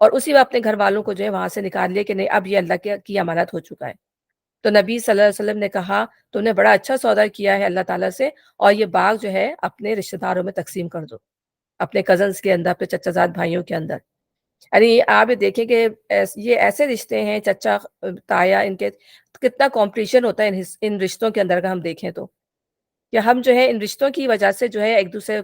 اور اسی وقت اپنے گھر والوں کو جو ہے وہاں سے نکال لیا کہ نہیں اب یہ اللہ کے کی امانت ہو چکا ہے۔ تو نبی صلی اللہ علیہ وسلم نے کہا تم نے بڑا اچھا سودا کیا ہے اللہ تعالیٰ سے، اور یہ باغ جو ہے اپنے رشتہ داروں میں تقسیم کر دو، اپنے کزنس کے اندر، اپنے چچا زاد بھائیوں کے اندر۔ یعنی آپ یہ دیکھیں کہ یہ ایسے رشتے ہیں چچا تایا ان کے، کتنا کمپٹیشن ہوتا ہے ان رشتوں کے اندر اگر ہم دیکھیں تو، کہ ہم جو ہے ان رشتوں کی وجہ سے جو ہے ایک دوسرے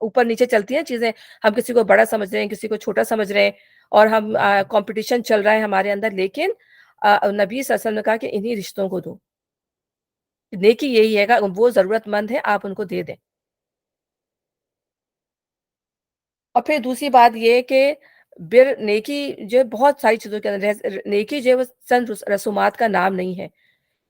اوپر نیچے چلتی ہیں چیزیں، ہم کسی کو بڑا سمجھ رہے ہیں، کسی کو چھوٹا سمجھ رہے ہیں، اور ہم کمپٹیشن چل رہا ہے ہمارے اندر، لیکن نبی صلی اللہ علیہ وسلم نے کہا کہ انہی رشتوں کو دو، نیکی یہی ہے کہ وہ ضرورت مند ہے آپ ان کو دے دیں۔ اور پھر دوسری بات یہ کہ نیکی جو ہے بہت ساری چیزوں کے اندر نیکی جو ہے وہ چند رسومات کا نام نہیں ہے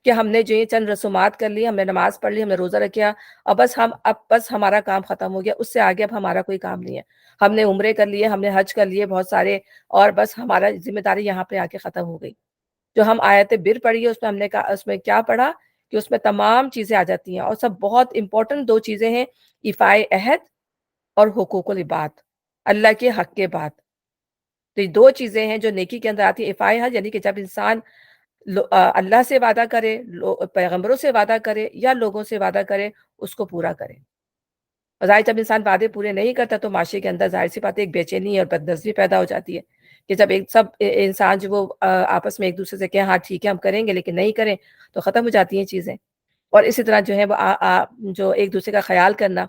کہ ہم نے جو یہ چند رسومات کر لی، ہم نے نماز پڑھ لی، ہم نے روزہ رکھا، اور بس اب بس ہمارا کام ختم ہو گیا، اس سے آگے اب ہمارا کوئی کام نہیں ہے۔ ہم نے عمرے کر لیے، ہم نے حج کر لیے بہت سارے، اور بس ہمارا ذمہ داری یہاں پہ آ کے ختم ہو گئی۔ جو ہم آیت بر پڑھی ہے اس میں ہم نے کہا، اس میں کیا پڑھا کہ اس میں تمام چیزیں آ جاتی ہیں، اور سب بہت امپورٹنٹ دو چیزیں ہیں، ایفائے عہد اور حقوق العباد، اللہ کے حق کے بعد۔ تو یہ دو چیزیں ہیں جو نیکی کے اندر آتی ہیں۔ ایفائے عہد یعنی کہ جب انسان اللہ سے وعدہ کرے، پیغمبروں سے وعدہ کرے یا لوگوں سے وعدہ کرے، اس کو پورا کرے۔ اور ظاہر جب انسان وعدے پورے نہیں کرتا تو معاشرے کے اندر ظاہر سی بات ہے ایک بے چینی اور بدنظمی پیدا ہو جاتی ہے، کہ جب ایک سب انسان جو وہ آپس میں ایک دوسرے سے کہیں ہاں ٹھیک ہے ہم کریں گے لیکن نہیں کریں تو ختم ہو جاتی ہیں چیزیں۔ اور اسی طرح جو ہے وہ جو ایک دوسرے کا خیال کرنا،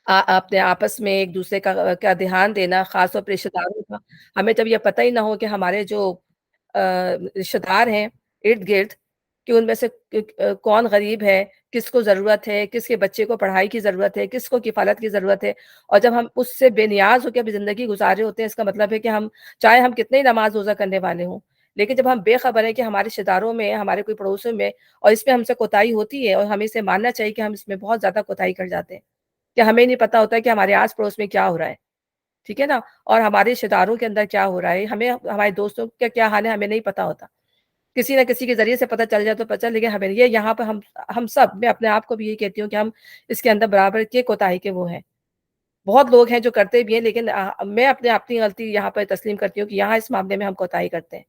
اپنے آپس میں ایک دوسرے کا دھیان دینا، خاص طور پر رشتہ داروں کا۔ ہمیں جب یہ پتہ ہی نہ ہو کہ ہمارے جو رشتہ دار ہیں ارد گرد، کہ ان میں سے کون غریب ہے، کس کو ضرورت ہے، کس کے بچے کو پڑھائی کی ضرورت ہے، کس کو کفالت کی ضرورت ہے، اور جب ہم اس سے بے نیاز ہو کے اپنی زندگی گزار رہے ہوتے ہیں، اس کا مطلب ہے کہ ہم چاہے ہم کتنے ہی نماز روزہ کرنے والے ہوں، لیکن جب ہم بے خبر ہیں کہ ہمارے رشتہ داروں میں، ہمارے کوئی پڑوسیوں میں، اور اس میں ہم سے کوتاہی ہوتی ہے، اور ہمیں اسے ماننا چاہیے کہ ہم اس میں بہت زیادہ کوتاہی کر جاتے ہیں، کہ ہمیں نہیں پتہ ہوتا ہے کہ ہمارے آس پڑوس میں کیا ہو رہا ہے، ٹھیک ہے نا؟ اور ہمارے رشتہ داروں کے اندر کیا ہو رہا ہے، ہمیں ہمارے دوستوں کا کیا حال ہے ہمیں نہیں پتہ ہوتا۔ کسی نہ کسی کے ذریعے سے پتہ چل جائے تو پتہ چل، لیکن ہمیں یہ یہاں پہ ہم سب، میں اپنے آپ کو بھی یہی کہتی ہوں کہ ہم اس کے اندر برابر کے کوتاہی کے وہ ہیں۔ بہت لوگ ہیں جو کرتے بھی ہیں، لیکن میں اپنی غلطی یہاں پر تسلیم کرتی ہوں کہ یہاں اس معاملے میں ہم کوتاہی کرتے ہیں۔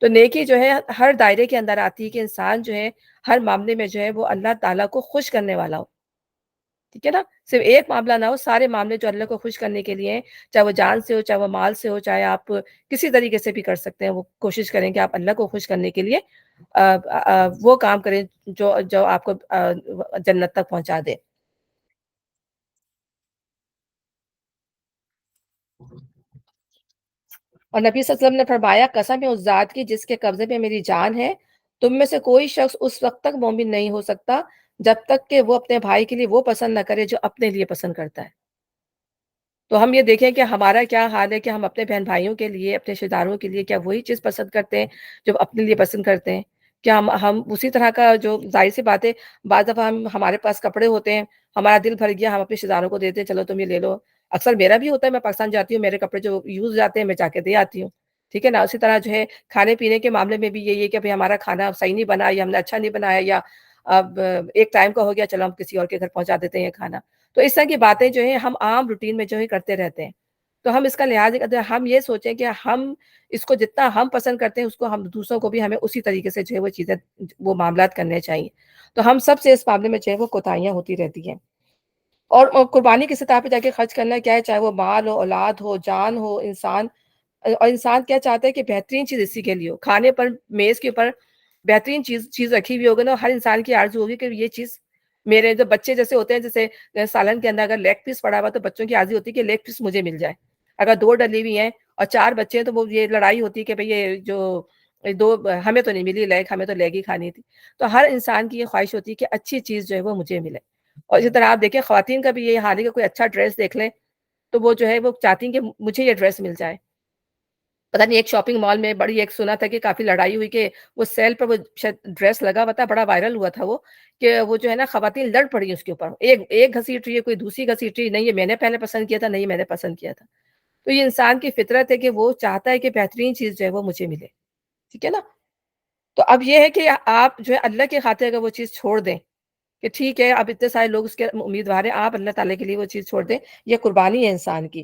تو نیکی جو ہے ہر دائرے کے اندر آتی ہے کہ انسان جو ہے ہر معاملے میں جو ہے وہ اللہ تعالیٰ کو خوش کرنے والا ہو، ٹھیک ہے نا؟ صرف ایک معاملہ نہ ہو، سارے معاملے جو اللہ کو خوش کرنے کے لیے ہیں، چاہے وہ جان سے ہو، چاہے وہ مال سے ہو، چاہے آپ کسی طریقے سے بھی کر سکتے ہیں، وہ کوشش کریں کہ آپ اللہ کو خوش کرنے کے لیے وہ کام کریں جو آپ کو جنت تک پہنچا دے۔ اور نبی صلی اللہ علیہ وسلم نے فرمایا قسم ہے اس ذات کی جس کے قبضے میں میری جان ہے، تم میں سے کوئی شخص اس وقت تک مومن نہیں ہو سکتا جب تک کہ وہ اپنے بھائی کے لیے وہ پسند نہ کرے جو اپنے لیے پسند کرتا ہے۔ تو ہم یہ دیکھیں کہ ہمارا کیا حال ہے کہ ہم اپنے بہن بھائیوں کے لیے، اپنے رشتہ داروں کے لیے کیا وہی چیز پسند کرتے ہیں جو اپنے لیے پسند کرتے ہیں؟ کیا ہم اسی طرح کا، جو ظاہر سی بات ہے بعض دفعہ ہمارے پاس کپڑے ہوتے ہیں، ہمارا دل بھر گیا، ہم اپنے رشتہ داروں کو دیتے ہیں چلو تم یہ لے لو۔ اکثر میرا بھی ہوتا ہے، میں پاکستان جاتی ہوں، میرے کپڑے جو یوز جاتے ہیں میں جا کے دے آتی ہوں، ٹھیک ہے نا؟ اسی طرح جو ہے کھانے پینے کے معاملے میں بھی یہی ہے کہ بھئی ہمارا کھانا صحیح نہیں بنا یا ہم نے اچھا نہیں بنایا، یا اب ایک ٹائم کا ہو گیا چلو ہم کسی اور کے گھر پہنچا دیتے ہیں یہ کھانا۔ تو اس طرح کی باتیں جو ہیں ہم عام روٹین میں جو ہے کرتے رہتے ہیں۔ تو ہم اس کا لحاظ نہیں کرتے، ہم یہ سوچیں کہ ہم اس کو جتنا ہم پسند کرتے ہیں اس کو ہم دوسروں کو بھی ہمیں اسی طریقے سے جو ہے وہ چیزیں، وہ معاملات کرنے چاہیے۔ تو ہم سب سے اس معاملے میں جو ہے وہ کوتاہیاں ہوتی رہتی ہیں۔ اور قربانی کی سطح پہ جا کے خرچ کرنا کیا ہے، چاہے وہ مال ہو، اولاد ہو، جان ہو، انسان، اور انسان کیا چاہتا ہے کہ بہترین چیز اسی کے لیے ہو، کھانے پر میز کے اوپر بہترین چیز رکھی ہوئی ہوگی نا، ہر انسان کی آرزو ہوگی کہ یہ چیز میرے جو بچے جیسے ہوتے ہیں، جیسے سالن کے اندر اگر لیگ پیس پڑا ہوا تو بچوں کی آرزو ہوتی ہے کہ لیگ پیس مجھے مل جائے۔ اگر دو ڈلی ہوئی ہیں اور چار بچے ہیں تو وہ یہ لڑائی ہوتی ہے کہ بھئی یہ جو دو ہمیں تو نہیں ملی لیگ، ہمیں تو لیگ ہی کھانی تھی۔ تو ہر انسان کی یہ خواہش ہوتی ہے کہ اچھی چیز جو ہے وہ مجھے ملے۔ اور اسی طرح آپ دیکھیں خواتین کا بھی یہ حال ہے کہ کوئی اچھا ڈریس دیکھ لیں تو وہ جو ہے وہ چاہتی ہیں کہ مجھے یہ ڈریس مل جائے۔ پتہ نہیں ایک شاپنگ مال میں بڑی ایک سنا تھا کہ کافی لڑائی ہوئی کہ وہ سیل پر وہ شاید ڈریس لگا ہوا تھا، بڑا وائرل ہوا تھا وہ، کہ وہ جو ہے نا خواتین لڑ پڑی اس کے اوپر، ایک گھسیٹ رہی ہے، کوئی دوسری گھسیٹ رہی ہے، نہیں یہ میں نے پہلے پسند کیا تھا، نہیں میں نے پسند کیا تھا۔ تو یہ انسان کی فطرت ہے کہ وہ چاہتا ہے کہ بہترین چیز جو ہے وہ مجھے ملے، ٹھیک ہے نا؟ تو اب یہ ہے کہ آپ جو ہے اللہ کی خاطر اگر وہ چیز چھوڑ دیں کہ ٹھیک ہے اب اتنے سارے لوگ اس کے امیدوار ہیں، آپ اللہ تعالیٰ کے لیے وہ چیز چھوڑ دیں، یہ قربانی ہے انسان کی۔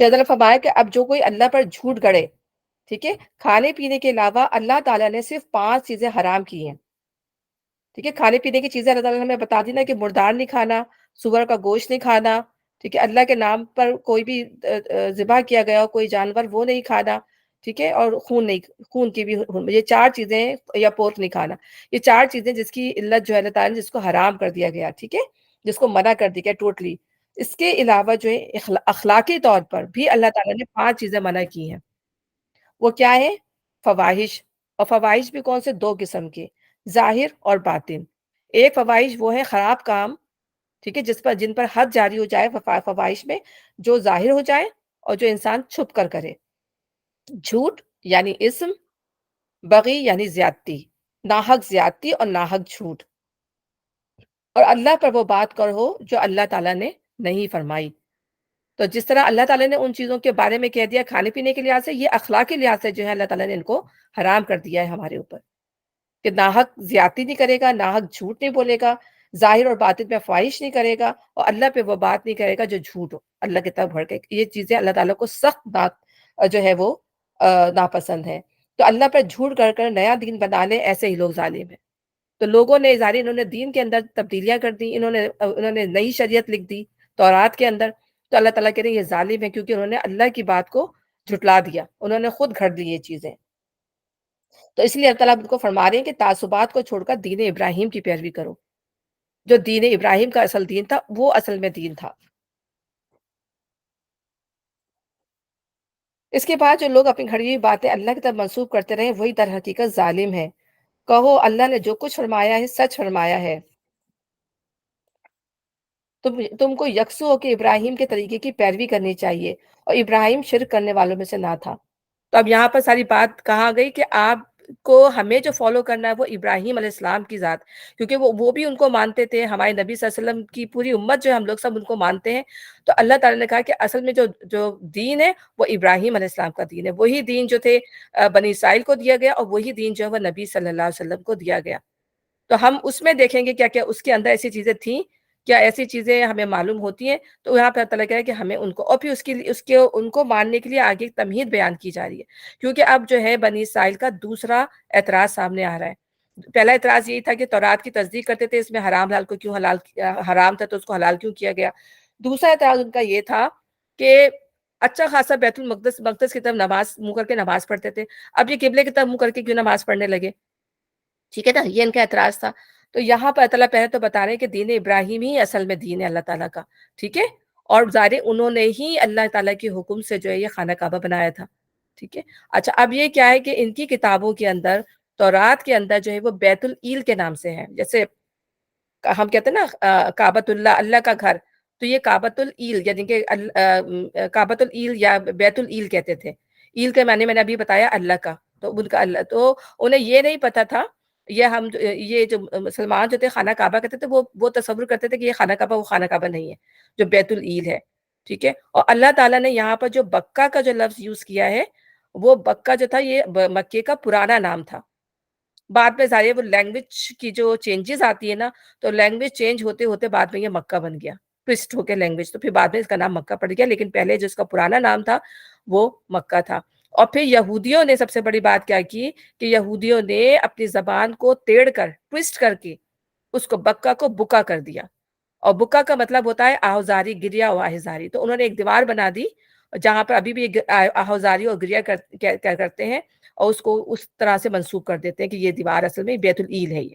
کہ اللہ نے فرمایا کہ اب جو کوئی اللہ پر جھوٹ گڑے، ٹھیک ہے، کھانے پینے کے علاوہ اللہ تعالیٰ نے صرف 5 چیزیں حرام کی ہیں، ٹھیک ہے، کھانے پینے کی چیزیں اللہ تعالیٰ نے ہمیں بتا دی نا کہ مردار نہیں کھانا، سور کا گوشت نہیں کھانا، ٹھیک ہے، اللہ کے نام پر کوئی بھی ذبح کیا گیا ہو کوئی جانور وہ نہیں کھانا، ٹھیک ہے، اور خون نہیں، خون کی بھی، یہ 4 چیزیں، یا پورک نہیں کھانا، یہ 4 چیزیں جس کی علت جو ہے اللہ تعالیٰ نے جس کو حرام کر دیا گیا، ٹھیک ہے، جس کو منع کر دیا گیا ٹوٹلی۔ اس کے علاوہ جو ہے اخلاقی طور پر بھی اللہ تعالیٰ نے 5 چیزیں منع کی ہیں، وہ کیا ہے؟ فواہش، اور فواہش بھی کون سے؟ 2 قسم کے، ظاہر اور باطن۔ ایک فواہش وہ ہے خراب کام، ٹھیک ہے، جس پر جن پر حد جاری ہو جائے فواہش میں، جو ظاہر ہو جائے اور جو انسان چھپ کر کرے، جھوٹ یعنی اسم، بغی یعنی زیادتی، ناحق زیادتی اور ناحق جھوٹ، اور اللہ پر وہ بات کرو جو اللہ تعالیٰ نے نہیں فرمائی۔ تو جس طرح اللہ تعالیٰ نے ان چیزوں کے بارے میں کہہ دیا کھانے پینے کے لحاظ سے، یہ اخلاق کے لحاظ سے جو ہے اللہ تعالیٰ نے ان کو حرام کر دیا ہے ہمارے اوپر، کہ ناحق زیادتی نہیں کرے گا، ناحق جھوٹ نہیں بولے گا، ظاہر اور باطن میں خواہش نہیں کرے گا، اور اللہ پہ وہ بات نہیں کرے گا جو جھوٹ ہو، اللہ کی طرف بڑھ کے، یہ چیزیں اللہ تعالیٰ کو سخت جو ہے وہ ناپسند ہے۔ تو اللہ پر جھوٹ کر کر نیا دین بنا لے، ایسے ہی لوگ ظالم ہیں۔ تو لوگوں نے ظاہر انہوں نے دین کے اندر تبدیلیاں کر دی، انہوں نے نئی شریعت لکھ دی تورات کے اندر، تو اللہ تعالیٰ کہہ رہے ہیں یہ ظالم ہے، کیونکہ انہوں نے اللہ کی بات کو جھٹلا دیا، انہوں نے خود گھڑ لی یہ چیزیں۔ تو اس لیے اللہ تعالیٰ ان کو فرما رہے ہیں کہ تعصبات کو چھوڑ کر دین ابراہیم کی پیروی کرو، جو دین ابراہیم کا اصل دین تھا وہ اصل میں دین تھا۔ اس کے بعد جو لوگ اپنی گھڑی ہوئی باتیں اللہ کی طرف منسوب کرتے رہے وہی در حقیقت ظالم ہے۔ کہو اللہ نے جو کچھ فرمایا ہے سچ فرمایا ہے، تم کو یکسو ہو کہ ابراہیم کے طریقے کی پیروی کرنی چاہیے، اور ابراہیم شرک کرنے والوں میں سے نہ تھا۔ تو اب یہاں پر ساری بات کہا گئی کہ آپ کو ہمیں جو فالو کرنا ہے وہ ابراہیم علیہ السلام کی ذات، کیونکہ وہ بھی ان کو مانتے تھے، ہمارے نبی صلی اللہ علیہ وسلم کی پوری امت جو ہے ہم لوگ سب ان کو مانتے ہیں۔ تو اللہ تعالیٰ نے کہا کہ اصل میں جو جو دین ہے وہ ابراہیم علیہ السلام کا دین ہے، وہی دین جو تھے بنی اسرائیل کو دیا گیا، اور وہی دین جو ہے وہ نبی صلی اللہ علیہ وسلم کو دیا گیا۔ تو ہم اس میں دیکھیں گے کیا کیا اس کے اندر ایسی چیزیں تھیں، کیا ایسی چیزیں ہمیں معلوم ہوتی ہیں، تو یہاں پہ اللہ تعالیٰ کہہ رہا ہے کہ ہمیں ان کو، اور پھر اس کے ان کو ماننے کے لیے آگے ایک تمہید بیان کی جا رہی ہے، کیونکہ اب جو ہے بنی اسرائیل کا دوسرا اعتراض سامنے آ رہا ہے۔ پہلا اعتراض یہی تھا کہ تورات کی تصدیق کرتے تھے، اس میں حرام حلال کو کیوں حرام تھا تو اس کو حلال کیوں کیا گیا۔ دوسرا اعتراض ان کا یہ تھا کہ اچھا خاصا بیت المقدس کی طرف نماز منہ کر کے نماز پڑھتے تھے، اب یہ قبلے کی طرف منہ کر کے کیوں نماز پڑھنے لگے، ٹھیک ہے نا، یہ ان کا اعتراض تھا۔ تو یہاں پر اللہ پہلے تو بتا رہے ہیں کہ دین ابراہیم ہی اصل میں دین ہے اللہ تعالیٰ کا، ٹھیک ہے، اور ظاہر انہوں نے ہی اللہ تعالیٰ کے حکم سے جو ہے یہ خانہ کعبہ بنایا تھا، ٹھیک ہے۔ اچھا اب یہ کیا ہے کہ ان کی کتابوں کے اندر، تورات کے اندر جو ہے وہ بیت العیل کے نام سے ہے، جیسے ہم کہتے ہیں نا کعبۃ اللہ، اللہ کا گھر، تو یہ کعبۃ العیل یعنی کہ کعبۃ العیل یا بیت العیل کہتے تھے۔ عیل کے معنی میں نے ابھی بتایا اللہ کا، تو ان کا اللہ، تو انہیں یہ نہیں پتا تھا، یہ جو مسلمان جو تھے خانہ کعبہ کہتے تھے، وہ تصور کرتے تھے کہ یہ خانہ کعبہ وہ خانہ کعبہ نہیں ہے جو بیت العیل ہے، ٹھیک ہے۔ اور اللہ تعالیٰ نے یہاں پر جو بکہ کا جو لفظ یوز کیا ہے، وہ بکہ جو تھا یہ مکے کا پرانا نام تھا۔ بعد میں ظاہر ہے وہ لینگویج کی جو چینجز آتی ہے نا، تو لینگویج چینج ہوتے ہوتے بعد میں یہ مکہ بن گیا، ٹوسٹ ہو کے لینگویج، تو پھر بعد میں اس کا نام مکہ پڑ گیا، لیکن پہلے جو اس کا پرانا نام تھا وہ مکہ تھا۔ اور پھر یہودیوں نے سب سے بڑی بات کیا کی کہ یہودیوں نے اپنی زبان کو تیڑ کر، ٹوسٹ کر کے اس کو بکہ کو بکا کر دیا، اور بکا کا مطلب ہوتا ہے آہوزاری، گریا و آہزاری، تو انہوں نے ایک دیوار بنا دی جہاں پر ابھی بھی آہوزاری اور گریا کرتے ہیں، اور اس کو اس طرح سے منسوخ کر دیتے ہیں کہ یہ دیوار اصل میں بیت العیل ہے یہ۔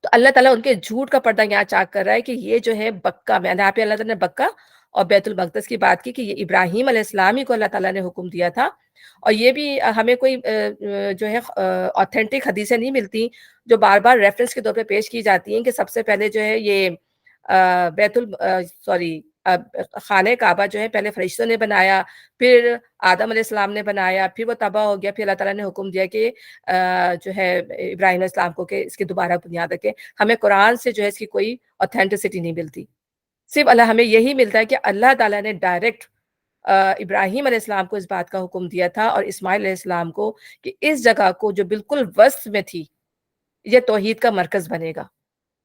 تو اللہ تعالیٰ ان کے جھوٹ کا پردہ یہاں چاک کر رہا ہے کہ یہ جو ہے بکہ میں، یہاں پہ اللہ تعالیٰ نے بکہ اور بیت المقدس کی بات کی کہ یہ ابراہیم علیہ السلام ہی کو اللہ تعالیٰ نے حکم دیا تھا، اور یہ بھی ہمیں کوئی جو ہے آتھینٹک حدیثیں نہیں ملتی جو بار بار ریفرنس کے طور پہ پیش کی جاتی ہیں کہ سب سے پہلے جو ہے یہ سوری خانہ کعبہ جو ہے پہلے فرشتوں نے بنایا، پھر آدم علیہ السلام نے بنایا، پھر وہ تباہ ہو گیا، پھر اللہ تعالیٰ نے حکم دیا کہ جو ہے ابراہیم علیہ السلام کو کہ اس کی دوبارہ بنیاد رکھے۔ ہمیں قرآن سے جو ہے اس کی کوئی اوتھینٹسٹی نہیں ملتی، صرف ہمیں یہی ملتا ہے کہ اللہ تعالیٰ نے ڈائریکٹ ابراہیم علیہ السلام کو اس بات کا حکم دیا تھا، اور اسماعیل علیہ السلام کو، کہ اس جگہ کو جو بالکل وسط میں تھی یہ توحید کا مرکز بنے گا۔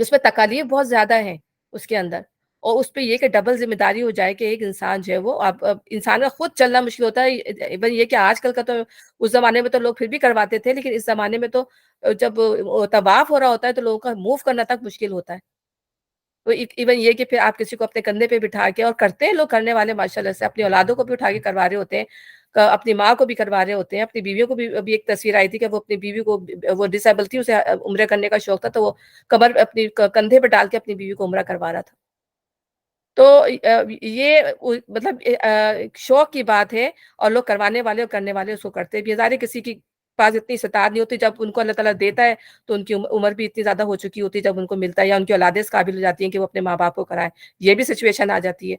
کہ اس میں تکالیف بہت زیادہ ہیں اس کے اندر، اور اس پہ یہ کہ ڈبل ذمہ داری ہو جائے کہ ایک انسان جو ہے وہ اب انسان کا خود چلنا مشکل ہوتا ہے، ایون یہ کہ آج کل کا تو، اس زمانے میں تو لوگ پھر بھی کرواتے تھے، لیکن اس زمانے میں تو جب طواف ہو رہا ہوتا ہے تو لوگوں کا موو کرنا تک مشکل ہوتا ہے، تو ایون یہ کہ پھر آپ کسی کو اپنے کندھے پہ بٹھا کے، اور کرتے ہیں لوگ، کرنے والے ماشاء اللہ سے اپنی اولادوں کو بھی اٹھا کے کروا رہے ہوتے ہیں، اپنی ماں کو بھی کروا رہے ہوتے ہیں، اپنی بیویوں کو بھی، ابھی ایک تصویر آئی تھی کہ وہ اپنی بیوی کو، وہ ڈسیبل تھی، اسے عمرہ کرنے کا شوق تھا، تو وہ کمر اپنی کندھے پہ ڈال کے اپنی بیوی کو عمرہ کروا رہا تھا، تو یہ مطلب شوق کی بات ہے، اور لوگ کروانے والے اور کرنے والے اس کو کرتے بھی ہیں، ظاہر ہے کسی کی پاس اتنی استطاعت نہیں ہوتی، جب ان کو اللہ تعالیٰ دیتا ہے تو ان کی عمر بھی اتنی زیادہ ہو چکی ہوتی ہے، جب ان کو ملتا ہے، یا ان کی اولادیں اس قابل ہو جاتی ہیں کہ وہ اپنے ماں باپ کو کرائیں، یہ بھی سچویشن آ جاتی ہے،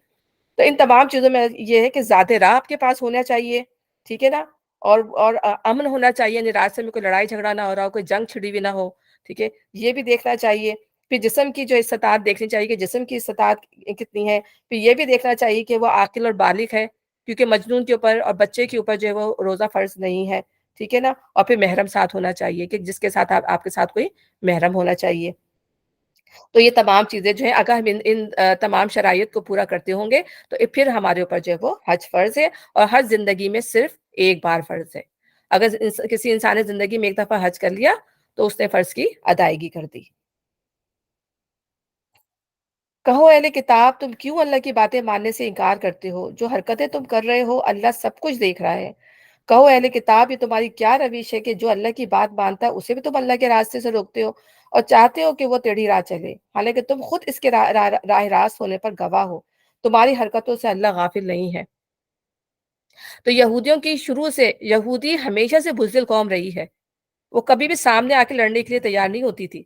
تو ان تمام چیزوں میں یہ ہے کہ ذات راہ آپ کے پاس ہونا چاہیے، ٹھیک ہے نا، اور امن ہونا چاہیے، یعنی راستے میں کوئی لڑائی جھگڑا نہ ہو رہا ہو، کوئی جنگ چھڑی ہوئی نہ ہو، ٹھیک ہے، یہ بھی دیکھنا چاہیے، پھر جسم کی جو استطاعت دیکھنی چاہیے کہ جسم کی استطاعت کتنی ہے، پھر یہ بھی دیکھنا چاہیے کہ وہ عاقل اور بالغ ہے، کیونکہ مجنون کے اوپر اور بچے کے اوپر جو ہے وہ روزہ فرض نہیں ہے، ٹھیک ہے نا، اور پھر محرم ساتھ ہونا چاہیے، کہ جس کے ساتھ آپ کے ساتھ کوئی محرم ہونا چاہیے، تو یہ تمام چیزیں جو ہیں اگر ہم ان تمام شرائط کو پورا کرتے ہوں گے تو پھر ہمارے اوپر جو ہے وہ حج فرض ہے، اور ہر زندگی میں صرف ایک بار فرض ہے، اگر کسی انسان نے زندگی میں ایک دفعہ حج کر لیا تو اس نے فرض کی ادائیگی کر دی۔ کہو اہل کتاب، تم کیوں اللہ کی باتیں ماننے سے انکار کرتے ہو؟ جو حرکتیں تم کر رہے ہو اللہ سب کچھ دیکھ رہا ہے۔ کہو اہل کتاب، یہ تمہاری کیا روش ہے کہ جو اللہ کی بات مانتا ہے اسے بھی تم اللہ کے راستے سے روکتے ہو اور چاہتے ہو کہ وہ ٹیڑھی راہ چلے، حالانکہ تم خود اس کے راہ راست ہونے پر گواہ ہو، تمہاری حرکتوں سے اللہ غافل نہیں ہے۔ تو یہودیوں کی شروع سے، یہودی ہمیشہ سے بزدل قوم رہی ہے، وہ کبھی بھی سامنے آ کے لڑنے کے لیے تیار نہیں ہوتی تھی،